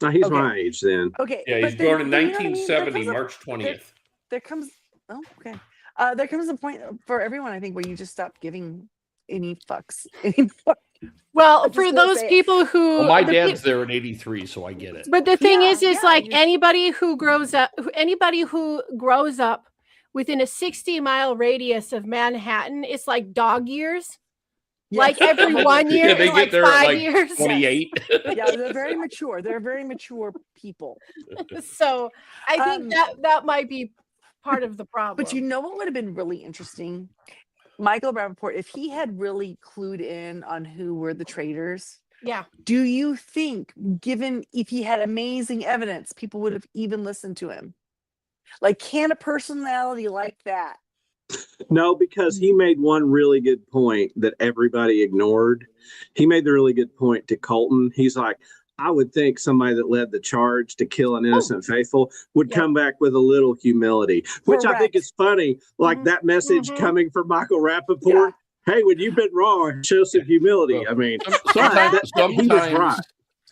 No, he's my age then.
Okay.
Yeah, he's born in 1970, March 20th.
There comes a point for everyone, I think, where you just stop giving any fucks anymore.
Well, for those people who
my dad's there in 83, so I get it.
But the thing is like anybody who grows up within a 60-mile radius of Manhattan, it's like dog years. Yeah. Like every 1 year,
they get
like
there
5
like
years.
28.
Yeah, they're very mature. They're very mature people.
So I think that might be part of the problem.
But you know what would have been really interesting? Michael Rappaport, if he had really clued in on who were the traitors, do you think, given if he had amazing evidence, people would have even listened to him? Like, can a personality like that?
No, because he made one really good point that everybody ignored. He made the really good point to Colton. He's like, I would think somebody that led the charge to kill an innocent faithful would come back with a little humility, which I think is funny. Like that message coming from Michael Rappaport. Yeah. Hey, when you've been wrong, show some humility. I mean,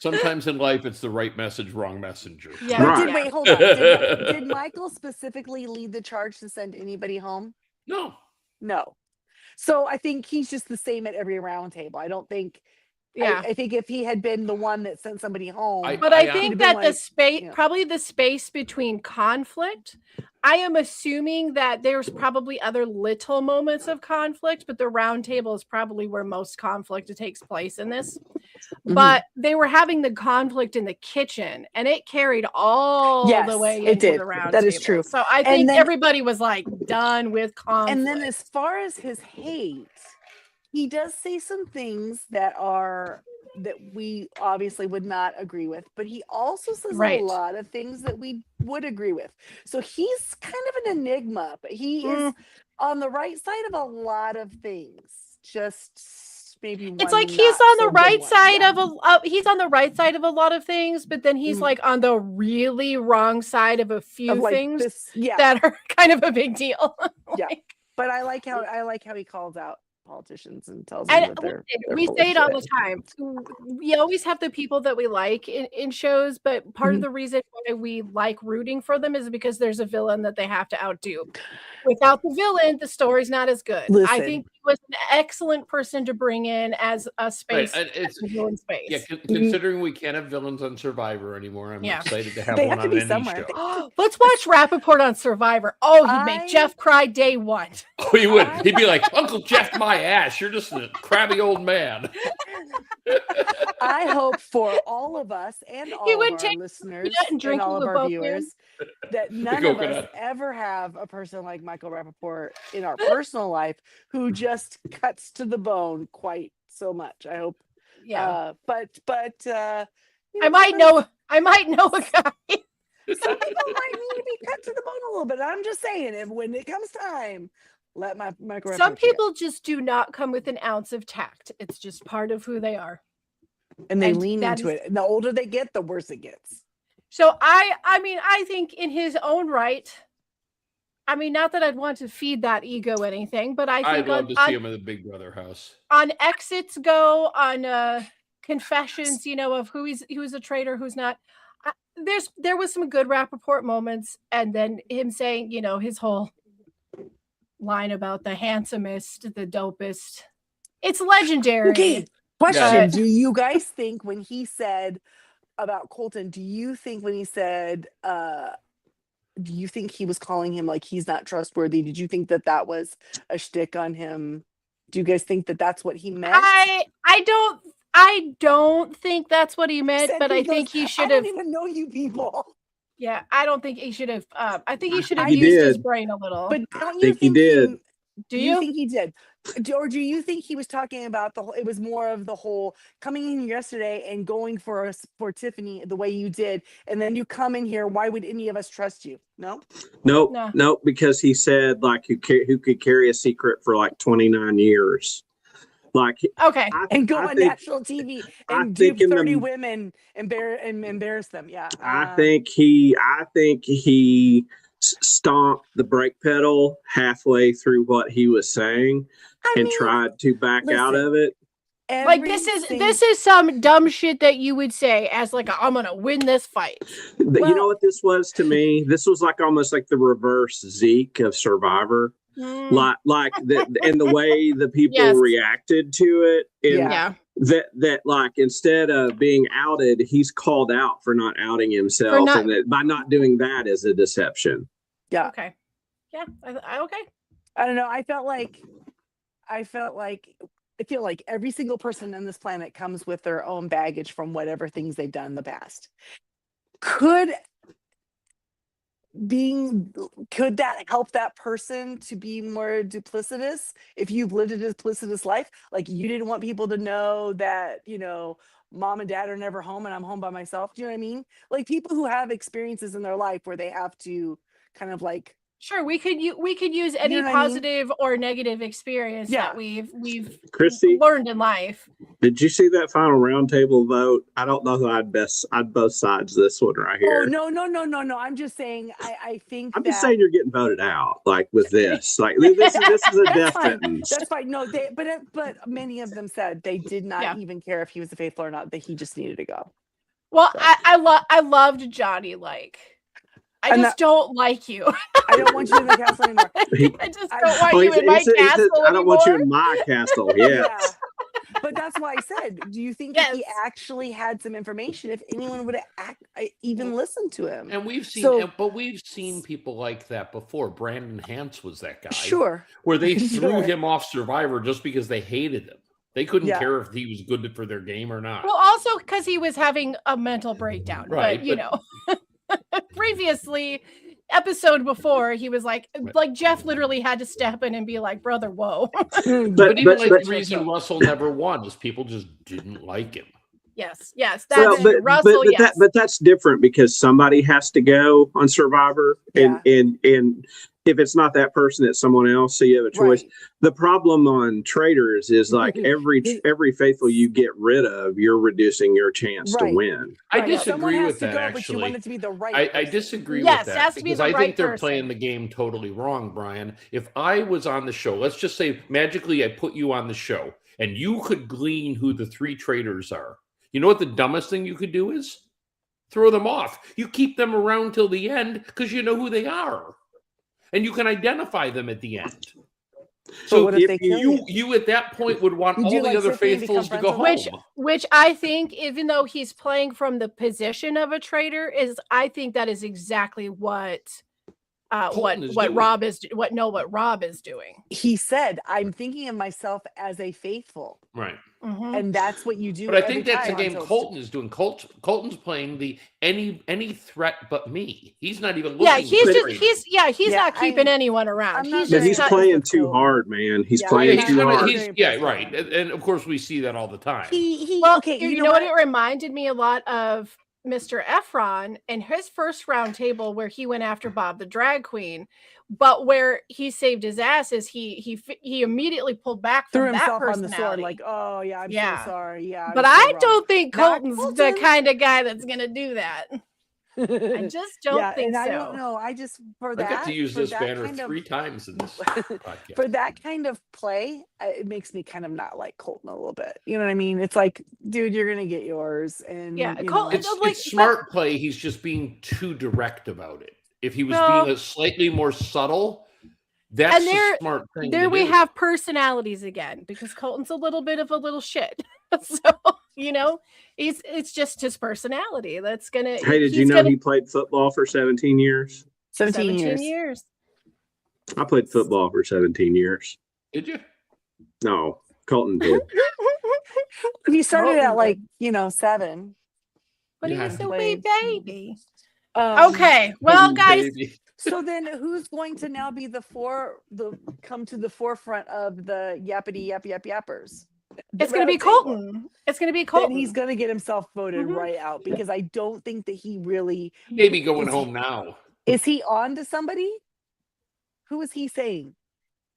sometimes in life, it's the right message, wrong messenger.
Yeah. Right. Wait, hold on. Did Michael specifically lead the charge to send anybody home?
No.
So I think he's just the same at every round table. I don't think.
Yeah,
I think if he had been the one that sent somebody home,
but I think that the space, probably the space between conflict, I am assuming that there's probably other little moments of conflict, but the round table is probably where most conflict takes place in this. But they were having the conflict in the kitchen, and it carried all the way into the round table.
That is true.
So I think everybody was like done with conflict.
And then as far as his hate, he does say some things that we obviously would not agree with, but he also says a lot of things that we would agree with. So he's kind of an enigma, but he is on the right side of a lot of things. Just maybe
it's like he's on the right side of he's on the right side of a lot of things, but then he's like on the really wrong side of a few things that are kind of a big deal.
But I like how he calls out politicians and tells them that they're
we say it all the time. We always have the people that we like in shows, but part of the reason why we like rooting for them is because there's a villain that they have to outdo. Without the villain, the story's not as good. Listen, I think he was an excellent person to bring in as a space, villain space.
Yeah, considering we can't have villains on Survivor anymore, I'm excited to have one on any show.
Let's watch Rappaport on Survivor. Oh, he'd make Jeff cry day one.
Oh, he would. He'd be like, Uncle Jeff, my ass. You're just a crabby old man.
I hope for all of us and all of our listeners and all of our viewers that none of us ever have a person like Michael Rappaport in our personal life who just cuts to the bone quite so much. I hope. Yeah. But
I might know a guy.
Some people might need to be cut to the bone a little bit. I'm just saying, if when it comes time, let Michael Rappaport.
Some people just do not come with an ounce of tact. It's just part of who they are.
And they lean into it. And the older they get, the worse it gets.
So I mean, I think in his own right, I mean, not that I'd want to feed that ego anything, but I think
I'd love to see him in the Big Brother house.
On exits go, on confessions, of who was a traitor, who's not. There was some good Rappaport moments, and then him saying, his whole line about the handsomest, the dopest. It's legendary.
Okay, question. Do you guys think when he said about Colton, do you think when he said, do you think he was calling him like he's not trustworthy? Did you think that was a shtick on him? Do you guys think that that's what he meant?
I don't think that's what he meant, but I think he should have.
I don't even know you people.
Yeah, I don't think he should have. I think he should have used his brain a little.
But don't you
think he did?
Do you think he did? Or do you think he was talking about the whole? It was more of the whole coming in yesterday and going for Tiffany the way you did, and then you come in here. Why would any of us trust you? No.
Nope. Because he said like who could carry a secret for like 29 years. Like
okay,
and go on national TV and do 30 women embarrass them. Yeah,
I think he stomped the brake pedal halfway through what he was saying and tried to back out of it.
Like this is some dumb shit that you would say as like I'm gonna win this fight.
You know what this was to me? This was like almost like the reverse Zeke of Survivor. Like and the way the people reacted to it. That like instead of being outed, he's called out for not outing himself, and that by not doing that is a deception.
Yeah.
Okay. Yeah. Okay.
I don't know. I feel like every single person on this planet comes with their own baggage from whatever things they've done in the past. Could that help that person to be more duplicitous if you've lived a duplicitous life? Like you didn't want people to know that, mom and dad are never home and I'm home by myself. Do you know what I mean? Like people who have experiences in their life where they have to kind of like.
Sure, we could use any positive or negative experience that we've
Christy,
learned in life.
Did you see that final roundtable vote? I don't know who I'd both sides this one right here.
Oh no. I'm just saying I think
I'm just saying you're getting voted out like with this. Like this is a death sentence.
That's fine. No, but many of them said they did not even care if he was faithful or not, that he just needed to go.
Well, so. I loved Johnny I just don't like you.
I don't want you in the castle anymore.
I just don't want you in my castle
I don't want you in my castle. Yes.
Yeah. But that's why I said, do you think that he actually had some information if anyone would have even listened to him?
And we've seen people like that before. Brandon Hance was that guy.
Sure.
Where they threw him off Survivor just because they hated him. They couldn't care if he was good for their game or not.
Well, also because he was having a mental breakdown.
Right.
But previously, episode before, he was like Jeff literally had to step in and be like, brother, whoa.
but the reason Russell never won is people just didn't like him.
Yes, that's Russell.
But that's different because somebody has to go on Survivor, and if it's not that person, it's someone else. So you have a choice. Right. The problem on Traitors is like every faithful you get rid of, you're reducing your chance to win.
I disagree with that. Actually,
but you want it to be the right.
I disagree with that.
It has to be
because
the
I think they're
person.
playing the game totally wrong, Brian. If I was on the show, let's just say magically I put you on the show, and you could glean who the 3 traitors are. You know what the dumbest thing you could do is? Throw them off. You keep them around till the end because you know who they are. And you can identify them at the end. So
what if
you at that point would want all the other faithfuls to go home.
Which I think, even though he's playing from the position of a traitor, I think that is exactly what Rob is doing.
He said, I'm thinking of myself as a faithful.
Right.
Mm-hmm.
And that's what you do.
But I think that's the game Colton is doing. Colton's playing the any threat but me. He's not even looking.
Yeah, he's not keeping anyone around.
He's playing too hard, man. He's playing too hard.
Right. And of course we see that all the time.
You know what? It reminded me a lot of Mr. Efron and his first round table where he went after Bob the drag queen, but where he saved his ass is he immediately pulled back from that personality. On the sword,
like, oh yeah, I'm so sorry. Yeah.
But I don't think Colton's the kind of guy that's gonna do that. I just don't think so.
I don't know. I just
I got to use this banner 3 times in this podcast.
For that kind of play, it makes me kind of not like Colton a little bit. You know what I mean? It's like, dude, you're gonna get yours, and
it's smart play. He's just being too direct about it. If he was being slightly more subtle, That's the smart thing.
There we have personalities again, because Colton's a little bit of a little shit. So, it's just his personality that's gonna.
Hey, did you know he played football for 17 years?
17 years.
I played football for 17 years.
Did you?
No, Colton did.
He started at 7.
But he was a wee baby. Okay, well, guys.
Baby.
So then, who's going to now be come to the forefront of the yappers?
It's going to be Colton. It's going to be Colton.
Then he's going to get himself voted right out, because I don't think that he really.
Maybe going home now.
Is he on to somebody? Who is he saying?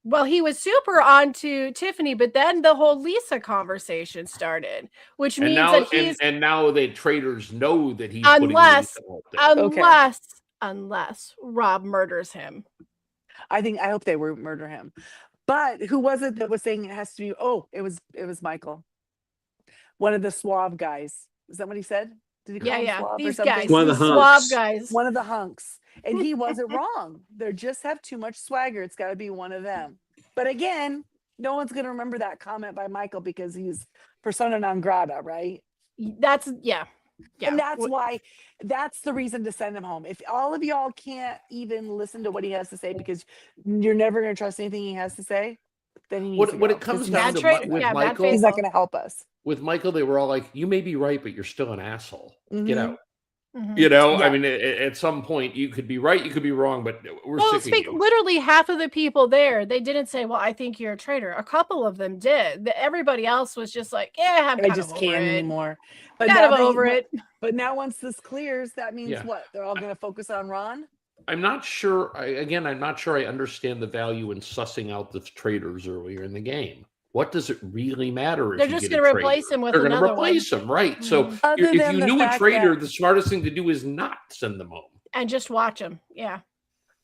Well, he was super on to Tiffany, but then the whole Lisa conversation started, which means that he's
and now the Traitors know that he's
unless
Okay.
Rob murders him.
I hope they will murder him. But who was it that was saying it has to be? Oh, it was Michael, one of the suave guys. Is that what he said? Did he call him suave
these
or something?
guys,
One of the
suave
hunks.
guys.
One of the hunks. And he wasn't wrong. They just have too much swagger. It's got to be one of them. But again, no one's going to remember that comment by Michael because he's persona non grata, right?
That's yeah.
And that's the reason to send him home. If all of y'all can't even listen to what he has to say because you're never going to trust anything he has to say, then he needs to go.
What it comes down to with Michael,
he's not going to help us.
With Michael, they were all like, "You may be right, but you're still an asshole. Get out."
Mm-hmm.
I mean, at some point you could be right, you could be wrong, but we're sick of you.
Literally half of the people there, they didn't say, "Well, I think you're a traitor." A couple of them did. Everybody else was just like, "Yeah,
I just can't anymore."
But kind of over it.
But now, once this clears, that means what? They're all going to focus on Ron.
I'm not sure. I'm not sure I understand the value in sussing out the traitors earlier in the game. What does it really matter?
They're just going to replace him with another one. They're going to replace
him, right? Mm-hmm. So if you knew a traitor, the smartest thing to do is not send them home
and just watch them. Yeah.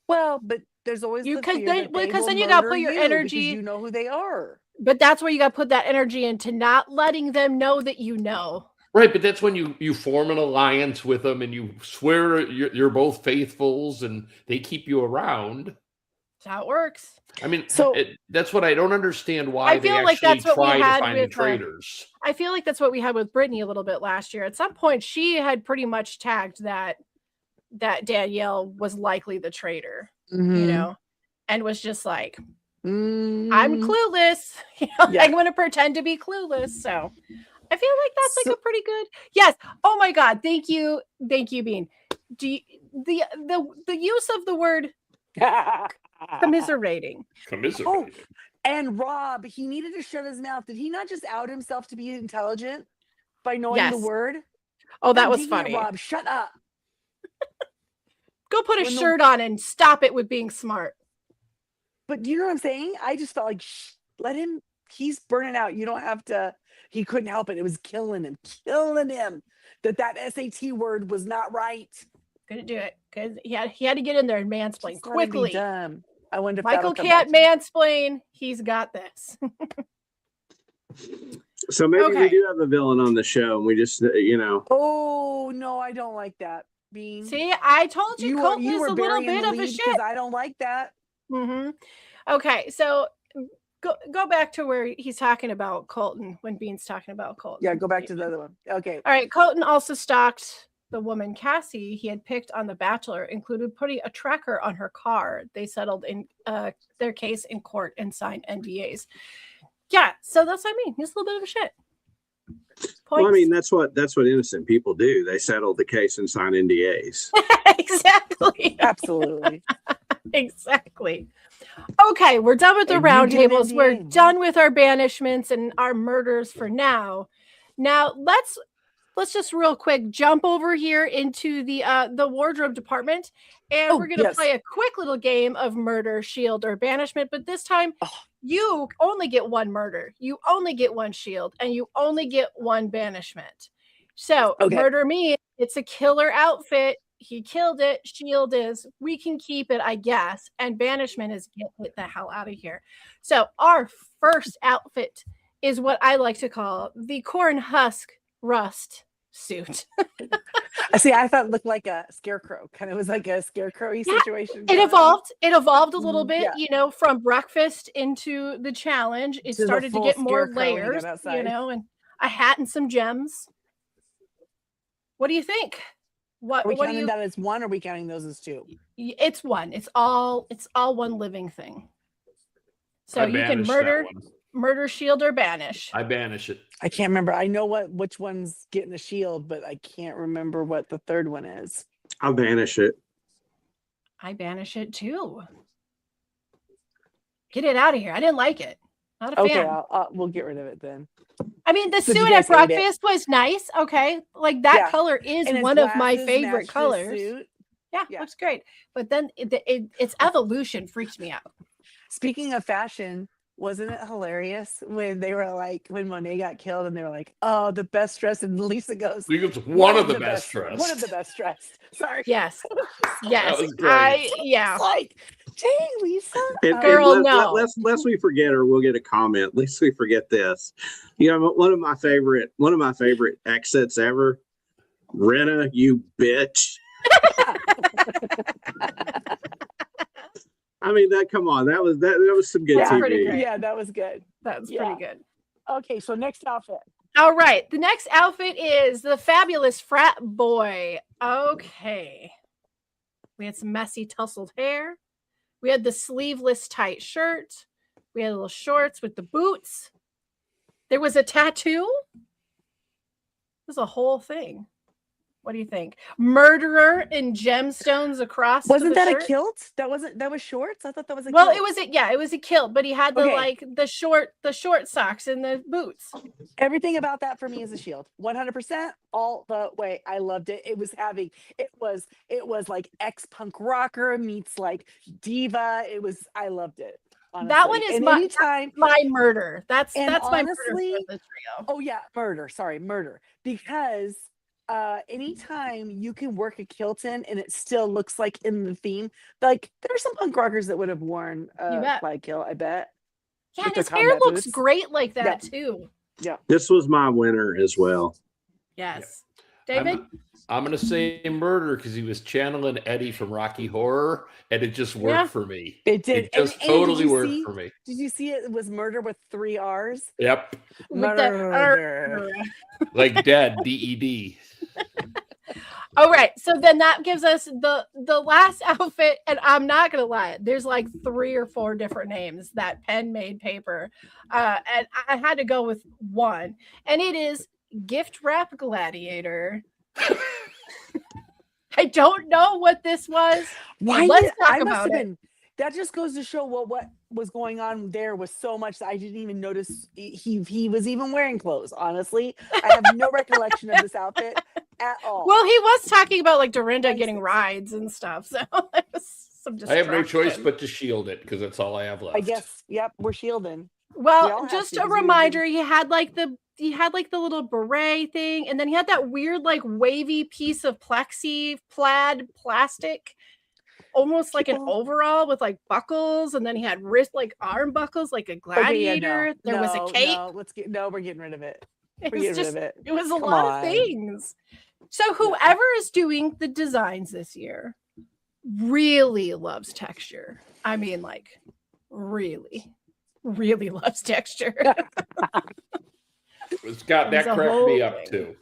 Well, but there's always
because then you got to put your energy.
You know who they are.
But that's where you got to put that energy into not letting them know that you know.
Right, but that's when you form an alliance with them and you swear you're both faithfuls and they keep you around.
That's how it works.
I mean, that's what I don't understand why they actually try to find traitors.
I feel like that's what we had with Brittany a little bit last year. At some point, she had pretty much tagged that Danielle was likely the traitor, and was just like, I'm clueless. I'm going to pretend to be clueless. So I feel like that's like a pretty good. Yes. Oh my God. Thank you, Bean. The use of the word commiserating.
Oh, and Rob, he needed to shut his mouth. Did he not just out himself to be intelligent by knowing the word?
Oh, that was funny.
Rob, shut up.
Go put a shirt on and stop it with being smart.
But do you know what I'm saying? I just felt like, let him. He's burning out. You don't have to. He couldn't help it. It was killing him. That SAT word was not right.
Couldn't do it because he had to get in there and mansplain quickly.
Dumb. I wonder if
Michael can't mansplain. He's got this.
So maybe we do have a villain on the show, and we just
Oh no, I don't like that. Bean.
See, I told you, Colton is a little bit of a shit.
I don't like that.
Mm-hmm. Okay, so go back to where he's talking about Colton when Bean's talking about Colton.
Yeah, go back to the other one. Okay.
All right. Colton also stalked the woman Cassie he had picked on The Bachelor, included putting a tracker on her car. They settled in their case in court and signed NDAs. Yeah, so that's what I mean. He's a little bit of a shit.
Well, I mean, that's what innocent people do. They settle the case and sign NDAs.
Exactly.
Absolutely.
Exactly. Okay, we're done with the roundtables. We're done with our banishments and our murders for now. Now let's just real quick jump over here into the wardrobe department, and we're gonna play a quick little game of murder, shield, or banishment. But this time, you only get one murder, you only get one shield, and you only get one banishment. So murder means it's a killer outfit. He killed it. Shield is we can keep it, I guess. And banishment is get it the hell out of here. So our first outfit is what I like to call the corn husk rust suit.
See, I thought it looked like a scarecrow. Kind of was like a scarecrow-y situation.
It evolved. It evolved a little bit,
Yeah.
from breakfast into the challenge. It started to get more layers, and a hat and some gems. What do you think?
Are we counting that as one, or are we counting those as two?
It's one. It's all one living thing. So you can murder, shield, or banish.
I banish it.
I can't remember. I know which one's getting a shield, but I can't remember what the third one is.
I'll banish it.
I banish it too. Get it out of here. I didn't like it. Not a fan.
Okay, we'll get rid of it then.
I mean, the suit at breakfast was nice. Okay, like that color is one of my favorite colors. Yeah, looks great. But then its evolution freaks me out.
Speaking of fashion, wasn't it hilarious when they were like, when Monet got killed and they were like, oh, the best dressed, and Lisa goes,
one of the best dressed.
One of the best dressed. Sorry.
Yes.
That was great.
Like, dang, Lisa.
Girl, no.
Lest we forget, or we'll get a comment. Lest we forget this. One of my favorite exits ever. Rena, you bitch. I mean, come on, that was some good TV.
Yeah, that was good.
That was pretty good.
Okay, so next outfit.
All right, the next outfit is the fabulous frat boy. Okay, we had some messy tousled hair. We had the sleeveless tight shirt. We had little shorts with the boots. There was a tattoo. It was a whole thing. What do you think? Murderer and gemstones across.
Wasn't that
shirt?
A kilt? That was shorts. I thought that was a.
Well,
kilt.
it was a kilt, but he had the short socks and the boots.
Everything about that for me is a shield. 100% all the way. I loved it. It was like ex-punk rocker meets like diva. I loved it. Honestly.
That one is my murder. That's my murder for the trio.
Oh yeah, murder. Because anytime you can work a kilt in and it still looks like in the theme, like there's some punk rockers that would have worn plaid kilt, I bet.
Yeah, and his hair looks great like that too.
Yeah.
This was my winner as well.
Yes. David?
I'm going to say murder because he was channeling Eddie from Rocky Horror, and it just worked for me.
It did.
It just totally worked for me.
Did you see it was murder with 3 R's?
Yep.
Murder.
Like dead, D-E-D.
All right, so then that gives us the last outfit, and I'm not gonna lie, there's like 3 or 4 different names that pen made paper, and I had to go with one, and it is Gift Wrap Gladiator. I don't know what this was. Let's talk about it.
That just goes to show what was going on there was so much that I didn't even notice he was even wearing clothes. Honestly, I have no recollection of this outfit at all.
Well, he was talking about like Dorinda getting rides and stuff, so it was some
I have no choice but to shield it because that's all I have left.
I guess. Yep, we're shielding.
Well, just a reminder, he had like the little beret thing, and then he had that weird like wavy piece of plaid plastic, almost like an overall with like buckles, and then he had arm buckles like a gladiator. There was a cape.
We're getting rid of it.
It was a lot of things. So whoever is doing the designs this year really loves texture. I mean, like really loves texture.
Scott, that cracked me up too.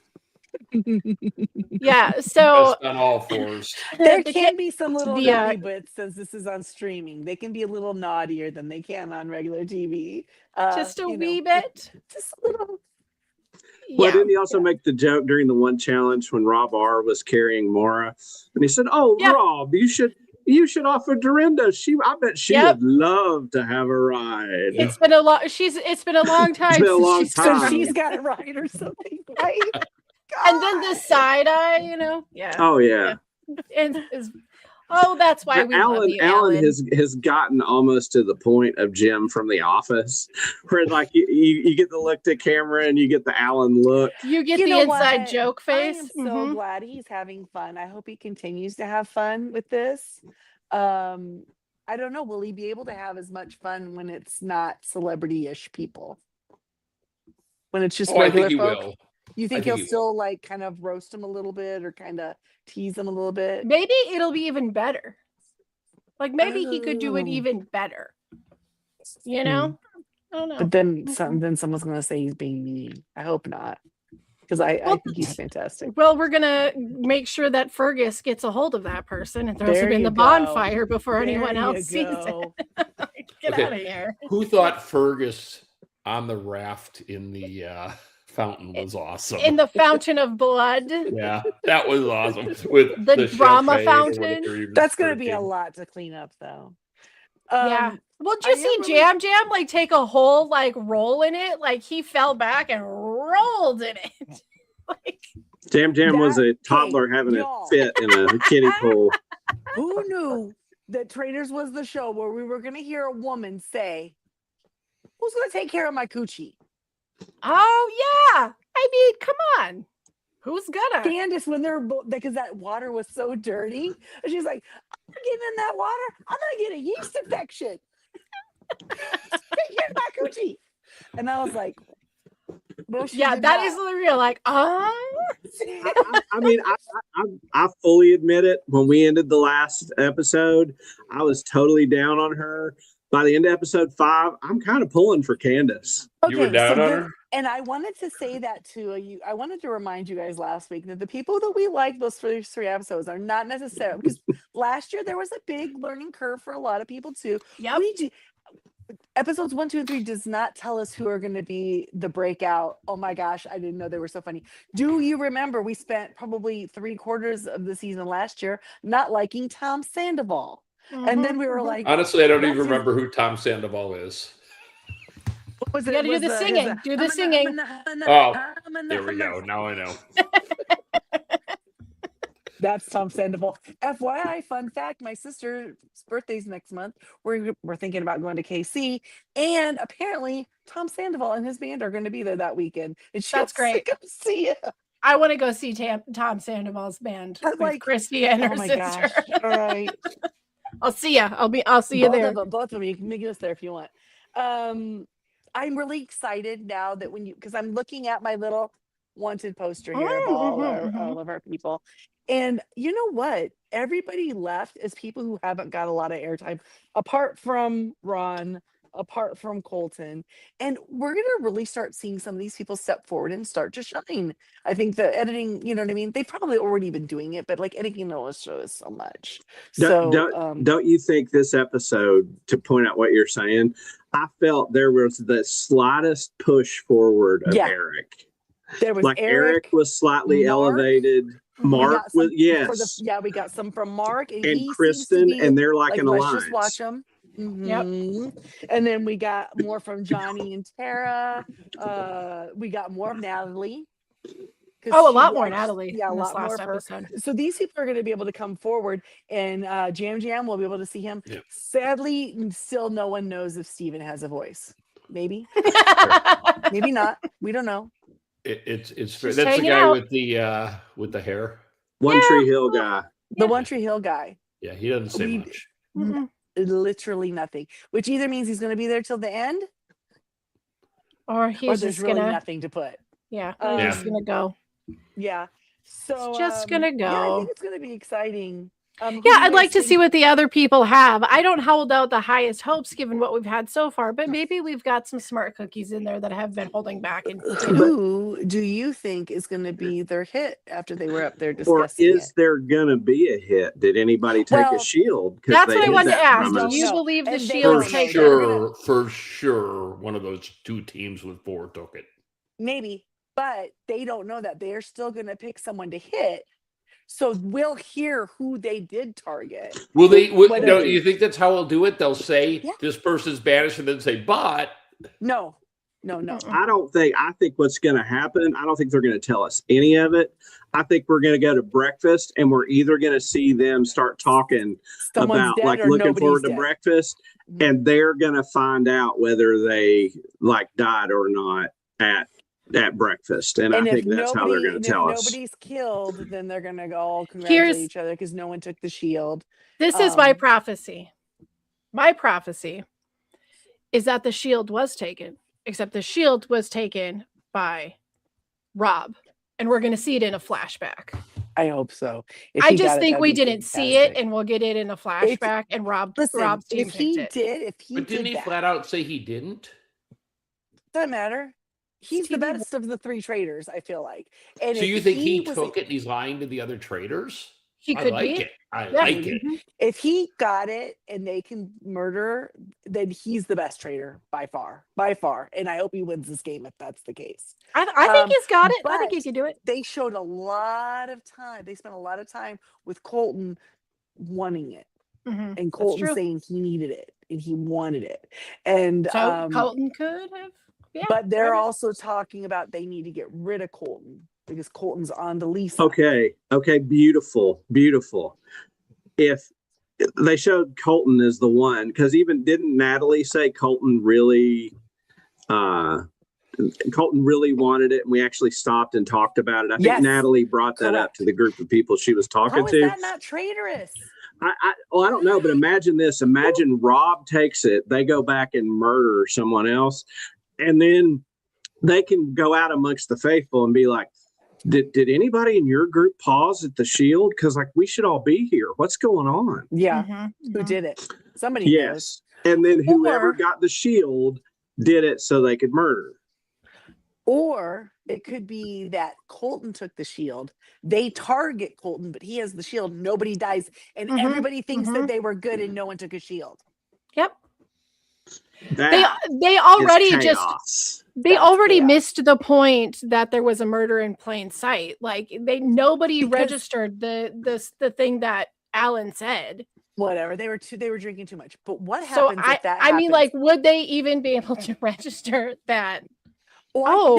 Yeah, so
on all fours.
There can be some little naughty bits since this is on streaming. They can be a little naughtier than they can on regular TV.
Just a wee bit.
Just a little.
Well, didn't he also make the joke during the one challenge when Rob R was carrying Maura, and he said, "Oh, Rob, you should offer Dorinda. I bet she would love to have a ride."
It's been a long. It's been a long time.
So she's got a ride or something, right?
And then the side eye, yeah.
Oh yeah.
And that's why we love you,
Alan has gotten almost to the point of Jim from The Office, where like you get the look to camera and you get the Alan look.
You get the inside joke face.
I am so glad he's having fun. I hope he continues to have fun with this. I don't know. Will he be able to have as much fun when it's not celebrity-ish people? When it's just regular folk?
I think he will.
You think he'll still like kind of roast him a little bit or kind of tease him a little bit?
Maybe it'll be even better. Like maybe he could do it even better. You know? I don't know.
But then someone's gonna say he's being mean. I hope not. Because I think he's fantastic.
Well, we're gonna make sure that Fergus gets a hold of that person and throws him in the bonfire before anyone else sees it. Get out of here.
Who thought Fergus on the raft in the fountain was awesome?
In the fountain of blood.
Yeah, that was awesome. With
the drama fountain.
That's gonna be a lot to clean up, though.
Yeah. Well, did you see Jam like take a whole like roll in it? Like he fell back and rolled in it. Like
Jam was a toddler having a fit in a kiddie pool.
Who knew that Traitors was the show where we were going to hear a woman say, "Who's going to take care of my coochie?"
Oh yeah, I mean, come on, who's gonna?
Candace, when they're because that water was so dirty, she's like, "I'm not getting in that water. I'm gonna get a yeast infection." Take care of my coochie, and I was like,
yeah, that is the real like.
I mean, I fully admit it. When we ended the last episode, I was totally down on her. By the end of episode 5, I'm kind of pulling for Candace.
Okay,
you were down on her?
And I wanted to say that to you. I wanted to remind you guys last week that the people that we like those first 3 episodes are not necessarily, because last year there was a big learning curve for a lot of people too.
Yep.
Episodes 1, 2, and 3 does not tell us who are going to be the breakout. Oh my gosh, I didn't know they were so funny. Do you remember we spent probably 3/4 of the season last year not liking Tom Sandoval? And then we were like,
honestly, I don't even remember who Tom Sandoval is.
What was
you
it?
gotta do the singing. Do the singing.
Oh, there we go. Now I know.
That's Tom Sandoval. FYI, fun fact, my sister's birthday's next month. We're thinking about going to KC, and apparently Tom Sandoval and his band are going to be there that weekend. And
that's great.
Go see it.
I want to go see Tom Sandoval's band with Christy and her sister.
Gosh. All right.
I'll see ya. I'll see you there.
Both of them. You can meet us there if you want. I'm really excited now that because I'm looking at my little wanted poster here of all of our people. And you know what? Everybody left as people who haven't got a lot of airtime, apart from Ron, apart from Colton. And we're going to really start seeing some of these people step forward and start to shine. I think the editing, you know what I mean? They've probably already been doing it, but like editing the show is so much.
Don't you think this episode, to point out what you're saying, I felt there was the slightest push forward of Eric.
There was
like Eric was slightly elevated. Mark was
we got some from Mark
and Kristen, and they're like an alliance.
Let's just watch them. Yep. And then we got more from Johnny and Tara. We got more of Natalie.
A lot more Natalie. Yeah, a lot
more episode. So these people are going to be able to come forward, and Jam will be able to see him. Yep. Sadly, still no one knows if Steven has a voice. Maybe, maybe not. We don't know.
It's that's the guy with the hair.
One Tree Hill guy.
The One Tree Hill guy.
Yeah, he doesn't say much.
Literally nothing. Which either means he's going to be there till the end,
or he's
there's
just
really nothing to put.
Yeah, he's just gonna go.
Yeah. So
it's just gonna go.
Yeah, I think it's gonna be exciting.
I'd like to see what the other people have. I don't hold out the highest hopes given what we've had so far, but maybe we've got some smart cookies in there that have been holding back. And
who do you think is going to be their hit after they were up there discussing?
Or is there going to be a hit? Did anybody take a shield?
That's what I wanted to ask. Do you believe the shield?
For sure, one of those 2 teams with 4 took it.
Maybe, but they don't know that. They're still going to pick someone to hit. So we'll hear who they did target.
Will they? No, you think that's how they'll do it? They'll say this person's banished, and then say, "But."
No.
I think what's going to happen. I don't think they're going to tell us any of it. I think we're going to go to breakfast, and we're either going to see them start talking about like looking forward to breakfast, and they're going to find out whether they like died or not at breakfast, and I think that's how they're going to tell us.
If nobody's killed, then they're going to go all congratulate each other because no one took the shield.
This is my prophecy. My prophecy is that the shield was taken, except the shield was taken by Rob, and we're going to see it in a flashback.
I hope so.
I just think we didn't see it, and we'll get it in a flashback. And Rob's team
if he did,
but didn't he flat out say he didn't?
Doesn't matter. He's the best of the 3 traitors, I feel like. And
so you think he took it and he's lying to the other traitors?
He could
like it. I like it.
If he got it and they can murder, then he's the best traitor by far. And I hope he wins this game if that's the case.
I think he's got it. I think he can do it.
They showed a lot of time. They spent a lot of time with Colton wanting it. And Colton saying he needed it and he wanted it. And
so Colton could have. Yeah,
but they're also talking about they need to get rid of Colton because Colton's on the lease.
Okay. Beautiful. If they showed Colton as the one, because didn't Natalie say Colton really wanted it, and we actually stopped and talked about it. I think Natalie brought that up to the group of people she was talking to.
How is that not traitorous?
I don't know, but imagine this. Imagine Rob takes it, they go back and murder someone else, and then they can go out amongst the faithful and be like, did anybody in your group pause at the shield? Because we should all be here. What's going on?
Yeah. Who did it? Somebody.
Yes. And then whoever got the shield did it so they could murder.
Or it could be that Colton took the shield. They target Colton, but he has the shield. Nobody dies. And everybody thinks that they were good and no one took a shield.
Yep. They already already missed the point that there was a murder in plain sight. Nobody registered the thing that Alan said.
Whatever, they were drinking too much. But what happens if that happens?
I mean, would they even be able to register that?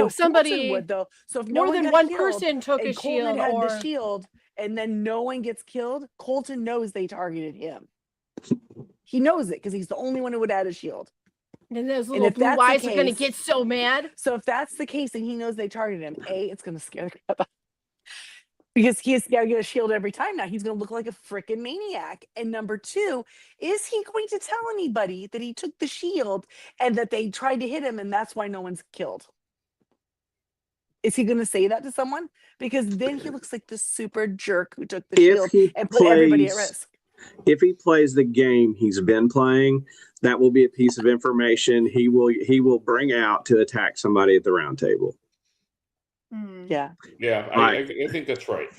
Somebody
would though. So if
more than one person took a shield,
had the shield, and then no one gets killed, Colton knows they targeted him. He knows it because he's the only one who would add a shield.
And those little blue eyes are going to get so mad.
So if that's the case, and he knows they targeted him, it's going to scare the crap out. Because he's got to get a shield every time now. He's going to look like a freaking maniac. And number 2, is he going to tell anybody that he took the shield and that they tried to hit him and that's why no one's killed? Is he going to say that to someone? Because then he looks like the super jerk who took the shield and put everybody at risk.
If he plays the game he's been playing, that will be a piece of information he will bring out to attack somebody at the round table.
Yeah.
I think that's right.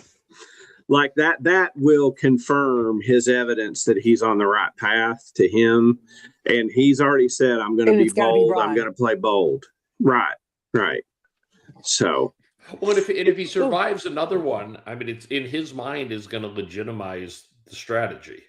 That will confirm his evidence that he's on the right path to him. And he's already said, I'm going to be bold. I'm going to play bold. Right. So.
Well, if he survives another one, I mean, it's in his mind is going to legitimize the strategy.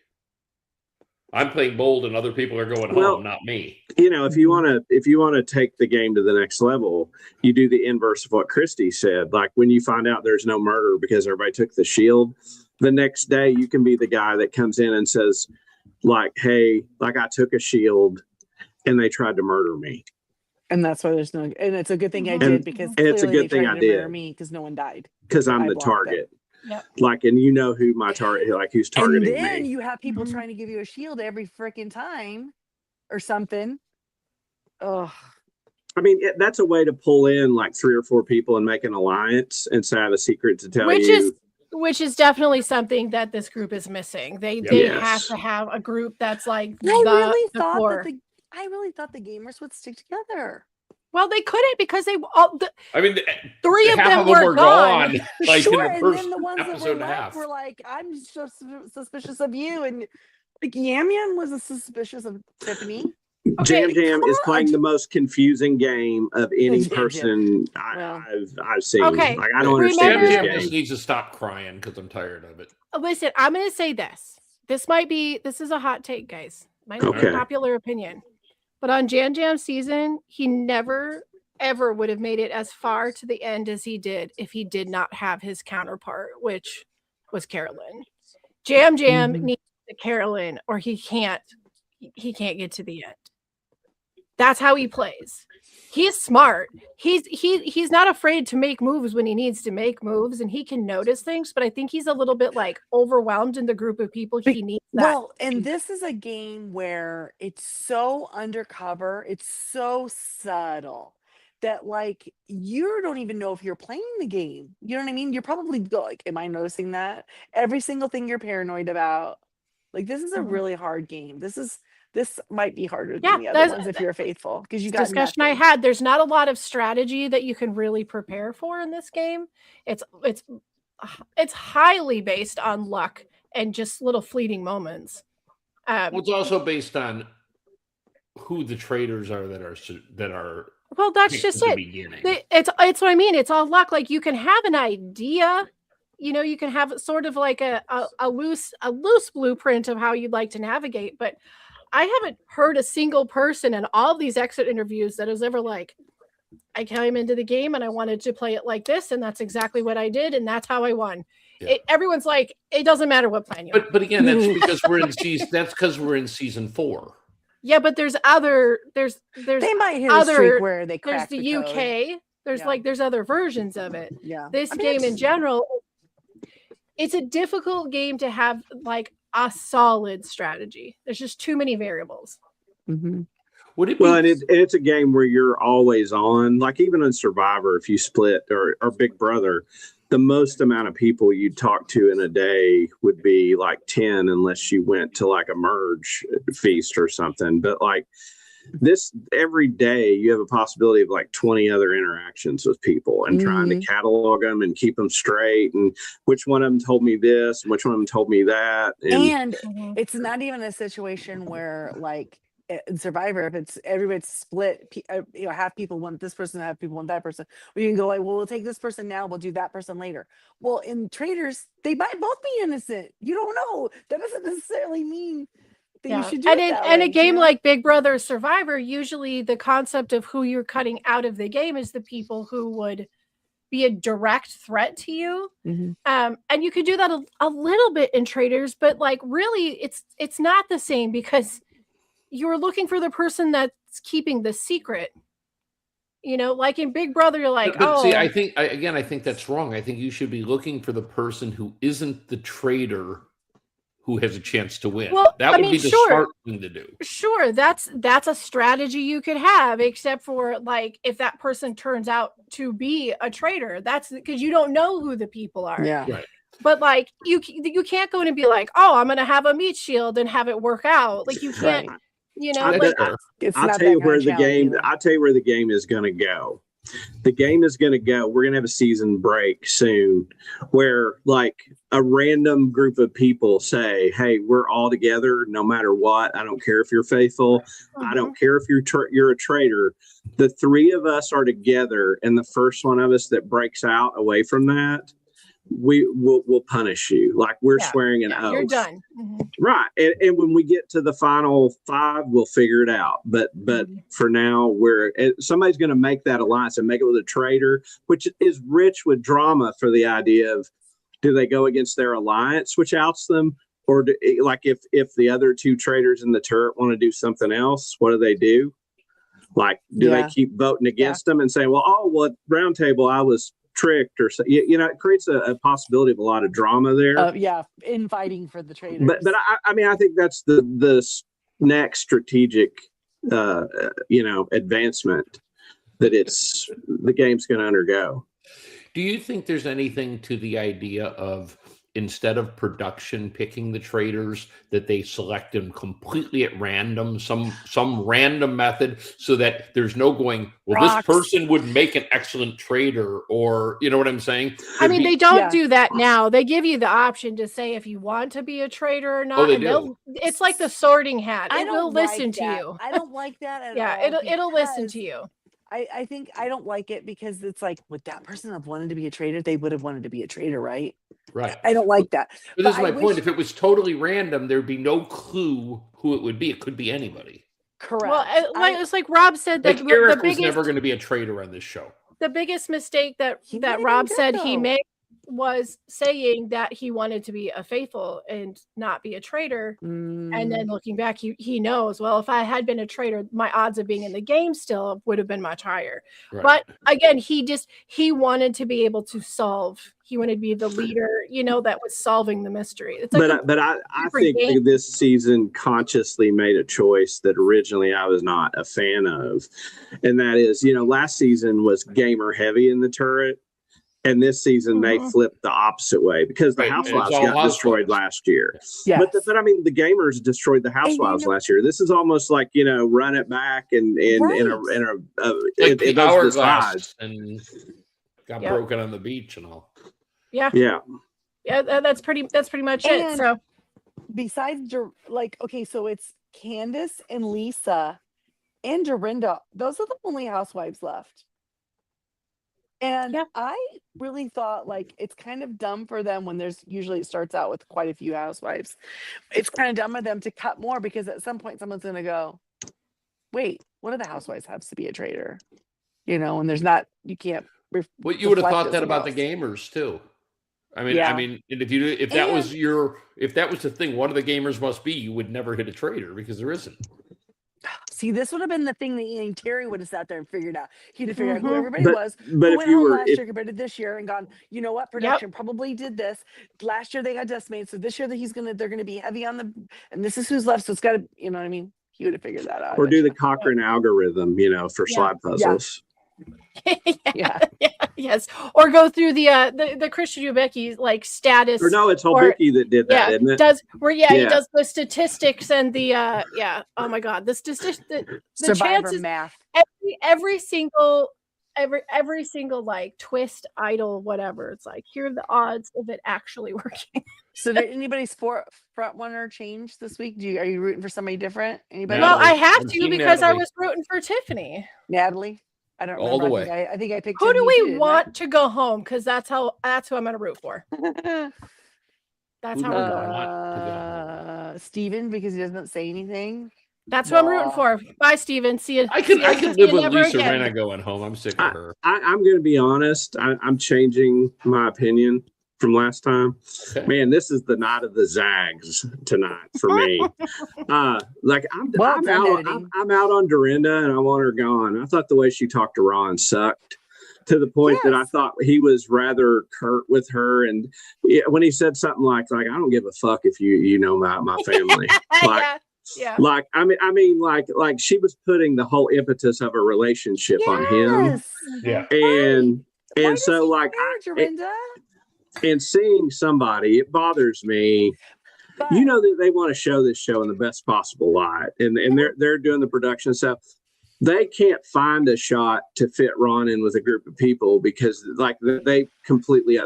I'm playing bold and other people are going home, not me.
If you want to take the game to the next level, you do the inverse of what Christy said. When you find out there's no murder because everybody took the shield, the next day you can be the guy that comes in and says, hey, I took a shield and they tried to murder me.
And that's why there's no, and it's a good thing I did because
it's a good thing I did
me because no one died.
Because I'm the target. Yep. And who my target, who's targeting me.
And then you have people trying to give you a shield every freaking time or something. Ugh.
I mean, that's a way to pull in 3 or 4 people and make an alliance and say I have a secret to tell you.
Which is definitely something that this group is missing. They have to have a group that's
I really thought the gamers would stick together.
Well, they couldn't because they
3
of them were gone.
In the
and
first
then the ones that were left were I'm so suspicious of you. And Yam Yam was suspicious of Tiffany.
Jam Jam is playing the most confusing game of any person I've seen.
Okay.
I don't understand this
Jam
game.
just needs to stop crying because I'm tired of it.
Listen, I'm going to say this. This is a hot take, guys. Might not be a popular opinion. But on Jam Jam season, he never, ever would have made it as far to the end as he did if he did not have his counterpart, which was Carolyn. Jam Jam needs Carolyn, or he can't get to the end. That's how he plays. He's smart. He's not afraid to make moves when he needs to make moves, and he can notice things. But I think he's a little bit overwhelmed in the group of people he needs.
Well, and this is a game where it's so undercover, it's so subtle that like you don't even know if you're playing the game. You know what I mean? You're probably like, am I noticing that? Every single thing you're paranoid about. Like this is a really hard game. This might be harder than the other ones if you're faithful, because you got
discussion
nothing.
I had. There's not a lot of strategy that you can really prepare for in this game. It's highly based on luck and just little fleeting moments.
Well, it's also based on who the traitors are that are.
Well, that's just it. It's what I mean. It's all luck. Like you can have an idea, you can have sort of like a loose blueprint of how you'd like to navigate, but I haven't heard a single person in all of these exit interviews that is ever like, I came into the game and I wanted to play it like this, and that's exactly what I did, and that's how I won. Yeah. Everyone's like, it doesn't matter what plan you have.
But again, that's because we're in season 4.
Yeah, but there's
they might hit a streak where they crack
there's the UK. There's there's other versions of it.
Yeah.
This game in general, it's a difficult game to have like a solid strategy. There's just too many variables.
Mm-hmm. And it's a game where you're always on. Like even in Survivor, if you split or Big Brother, the most amount of people you'd talk to in a day would be like 10, unless you went to like a merge feast or something. But like this, every day you have a possibility of like 20 other interactions with people and trying to catalog them and keep them straight. And which one of them told me this and which one of them told me that.
And it's not even a situation where like, in Survivor, if everybody's split, half people want this person, half people want that person, we can go like, well, we'll take this person now, we'll do that person later. Well, in Traitors, they might both be innocent. You don't know. That doesn't necessarily mean that you should do it that
in
way,
a game like Big Brother or Survivor, usually the concept of who you're cutting out of the game is the people who would be a direct threat to you. And you could do that a little bit in Traitors, but like really it's not the same, because you're looking for the person that's keeping the secret. Like in Big Brother, you're like,
but see, I think that's wrong. I think you should be looking for the person who isn't the traitor who has a chance to win.
Well,
that would be the smart thing to do.
Sure, that's a strategy you could have, except for like if that person turns out to be a traitor, that's because you don't know who the people are.
Yeah.
Right.
But like you can't go in and be like, oh, I'm gonna have a meat shield and have it work out. Like you can't.
Right.
I'll tell you where the game is going to go. The game is going to go. We're going to have a season break soon where like a random group of people say, hey, we're all together no matter what. I don't care if you're faithful. I don't care if you're a traitor. The three of us are together, and the first one of us that breaks out away from that, we'll punish you. Like we're swearing an oath.
You're done.
Right. And when we get to the final 5, we'll figure it out. But for now, somebody's going to make that alliance and make it with a traitor, which is rich with drama for the idea of, do they go against their alliance, which outs them? Or like if the other 2 traitors in the turret want to do something else, what do? Like, do they keep voting against them and say, well, at round table, I was tricked or so, it creates a possibility of a lot of drama there.
Infighting for the traitors.
But I think that's the next strategic advancement that the game's going to undergo.
Do you think there's anything to the idea of, instead of production picking the traitors, that they select them completely at random, some random method, so that there's no going, well, this person would make an excellent traitor, or you know what I'm saying?
They don't do that now. They give you the option to say if you want to be a traitor or not.
Oh, they do.
It's like the Sorting Hat. It will listen to you.
I don't like that at all.
It'll listen to you.
I think I don't like it because it's like, would that person have wanted to be a traitor? They would have wanted to be a traitor, right?
Right.
I don't like that.
But this is my point. If it was totally random, there'd be no clue who it would be. It could be anybody.
Correct.
Well, it's like Rob said that
Eric was never going to be a traitor on this show.
The biggest mistake that Rob said he made was saying that he wanted to be a faithful and not be a traitor. And then looking back, he knows, well, if I had been a traitor, my odds of being in the game still would have been much higher. Right. But again, he wanted to be able to solve. He wanted to be the leader, that was solving the mystery. It's like
but I think this season consciously made a choice that originally I was not a fan of. And that is, last season was gamer heavy in the turret. And this season they flipped the opposite way because the Housewives got destroyed last year. Yes. But I mean, the gamers destroyed the Housewives last year. This is almost like run it back and
like the hourglass and got broken on the beach and all.
Yeah. That's pretty much it. So
besides, so it's Candace and Lisa and Dorinda. Those are the only housewives left. And I really thought it's kind of dumb for them when it starts out with quite a few housewives. It's kind of dumb of them to cut more because at some point someone's going to go, wait, one of the housewives has to be a traitor, and there's not, you can't.
Well, you would have thought that about the gamers too. I mean, if that was the thing, one of the gamers must be, you would never hit a traitor because there isn't.
See, this would have been the thing that Terry would have sat there and figured out. He'd have figured out who everybody was.
But if you were
last year compared to this year and gone, you know what, production probably did this. Last year they got decimated, so this year they're gonna be heavy on and this is who's left. So it's got to, you know what I mean? He would have figured that out.
Or do the Cochrane algorithm, for slide puzzles.
Yes. Or go through the Christian Ubecki status.
Or no, it's Holbicki that did that, isn't it?
He does the statistics and the oh my god, the chances
math.
Every single twist, idol, whatever. It's here are the odds of it actually working.
So did anybody's front runner change this week? Are you rooting for somebody different? Anybody?
Well, I have to because I was rooting for Tiffany.
Natalie? I don't remember.
All the way.
I think I picked.
Who do we want to go home? Because that's who I'm going to root for. That's how we're going.
Steven, because he doesn't say anything.
That's who I'm rooting for. Bye, Steven. See you.
I can live with Lisa Rinna going home. I'm sick of her.
I'm going to be honest. I'm changing my opinion from last time. Okay. Man, this is the night of the Zags tonight for me. I'm out on Dorinda and I want her gone. I thought the way she talked to Ron sucked to the point that I thought he was rather curt with her. And when he said something like I don't give a fuck if you know my family. Like she was putting the whole impetus of a relationship on him.
Yeah.
And so
Dorinda?
And seeing somebody, it bothers me. But, that they want to show this show in the best possible light, and they're doing the production stuff. They can't find a shot to fit Ron in with a group of people because the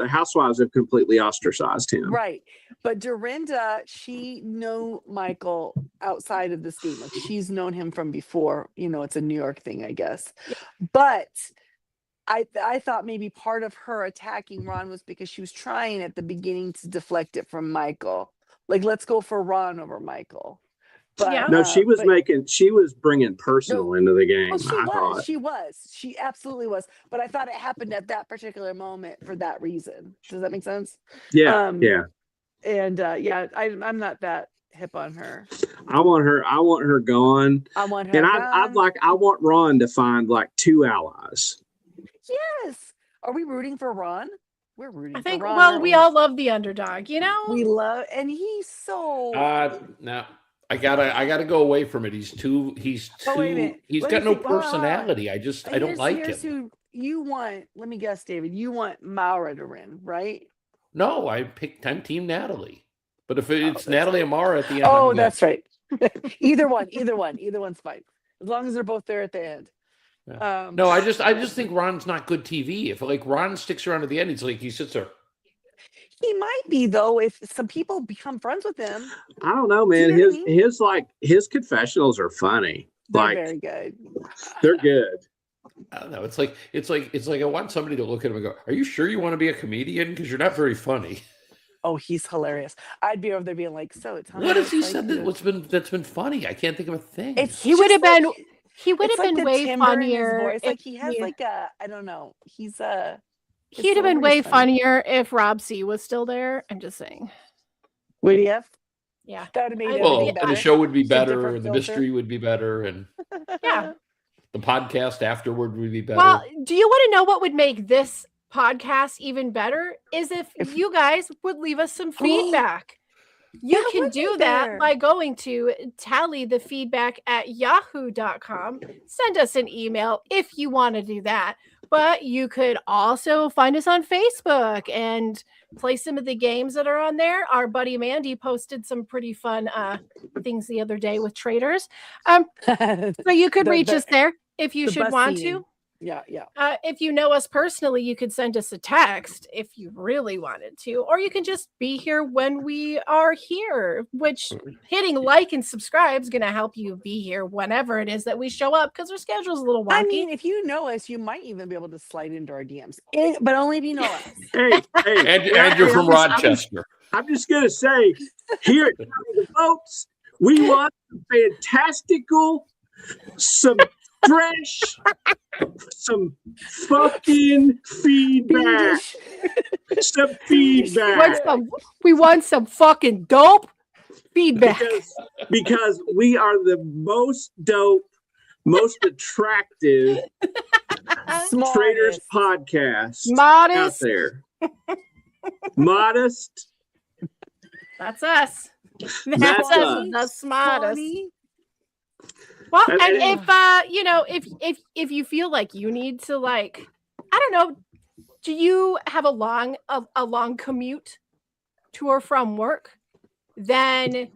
housewives have completely ostracized him.
Right, but Dorinda, she know Michael outside of this game. She's known him from before. It's a New York thing, I guess, but. I thought maybe part of her attacking Ron was because she was trying at the beginning to deflect it from Michael. Let's go for Ron over Michael. But,
no, she was bringing personal into the game.
She absolutely was. But I thought it happened at that particular moment for that reason. Does that make sense?
Yeah.
And I'm not that hip on her.
I want her gone.
I want her.
And
gone.
I want Ron to find two allies.
Yes. Are we rooting for Ron? We're rooting for Ron.
Well, we all love the underdog,
We love, and he's so.
No, I gotta go away from it. He's too. He's got no personality. I don't like him.
Who you want? Let me guess, David. You want Maura to win, right?
No, I'm Team Natalie. But if it's Natalie and Maura at the end,
oh, that's right. Either one's fine as long as they're both there at the end.
Yeah. No, I just think Ron's not good TV. If Ron sticks around at the end, he sits there.
He might be though if some people become friends with him.
I don't know, man. His confessionals are funny.
They're very good.
They're good.
I don't know. It's like I want somebody to look at him and go, "Are you sure you want to be a comedian? Because you're not very funny."
Oh, he's hilarious. I'd be over there being like, "So it's
what has he said that's been funny? I can't think of a thing."
He would have been way funnier.
He has I don't know. He's
He'd have been way funnier if Rob C was still there. I'm just saying.
Would he have?
Yeah.
That would have made
Well,
everything better.
the show would be
It's a
better,
different
and the
filter.
mystery would be better, and
Yeah.
the podcast afterward would be better.
Well, do you want to know what would make this podcast even better? Is if you guys would leave us some feedback. You
That
can
would
do
be
that
better.
by going to tallythefeedback@yahoo.com. Send us an email if you want to do that. But you could also find us on Facebook and play some of the games that are on there. Our buddy Mandy posted some pretty fun things the other day with Traitors. So you could reach us there if you should want to.
Yeah.
If you know us personally, you could send us a text if you really wanted to, or you can just be here when we are here, which hitting like and subscribe is going to help you be here whenever it is that we show up, because our schedule's a little wonky.
I mean, if you know us, you might even be able to slide into our DMs, but only if you know us.
And you're from Rochester.
I'm just going to say, here at the Votes, we want fantastical, some fresh, some fucking feedback. Some feedback.
We want some fucking dope feedback.
Because we are the most dope, most attractive Traitors podcast out there. Modest.
That's us.
That's us.
The smartest. Well, and if you feel like you need to, like, I don't know, do you have a long commute to or from work? Then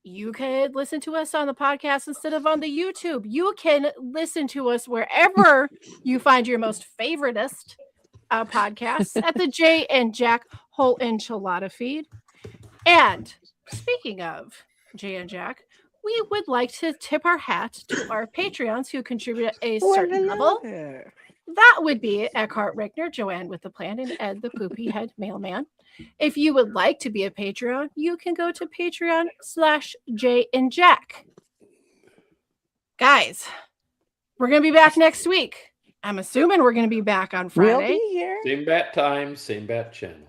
you could listen to us on the podcast instead of on the YouTube. You can listen to us wherever you find your most favoritist podcasts at the Jay and Jack Whole Enchilada feed. And speaking of Jay and Jack, we would like to tip our hat to our Patreons who contribute at a certain level. That would be Eckhart Rickner, Joanne with the Plan, and Ed the Poopy Head Mailman. If you would like to be a Patreon, you can go to Patreon/Jay and Jack. Guys, we're going to be back next week. I'm assuming we're going to be back on Friday.
We'll be here.
Same bat time, same bat channel.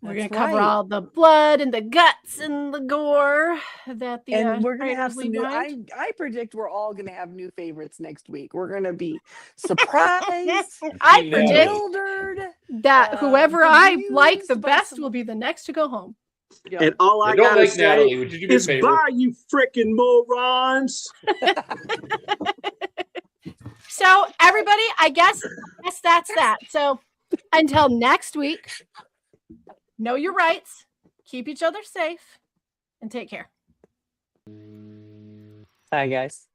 We're going to cover all the blood and the guts and the gore that the
and we're going to have
some
new. I predict we're all going to have new favorites next week. We're going to be surprised.
I predict that whoever I like the best will be the next to go home.
Yep.
And all I gotta
like
say
Natalie. Would you do me a
is
favor?
bye, you freaking morons.
So everybody, I guess that's that. So until next week, know your rights, keep each other safe, and take care.
Bye, guys.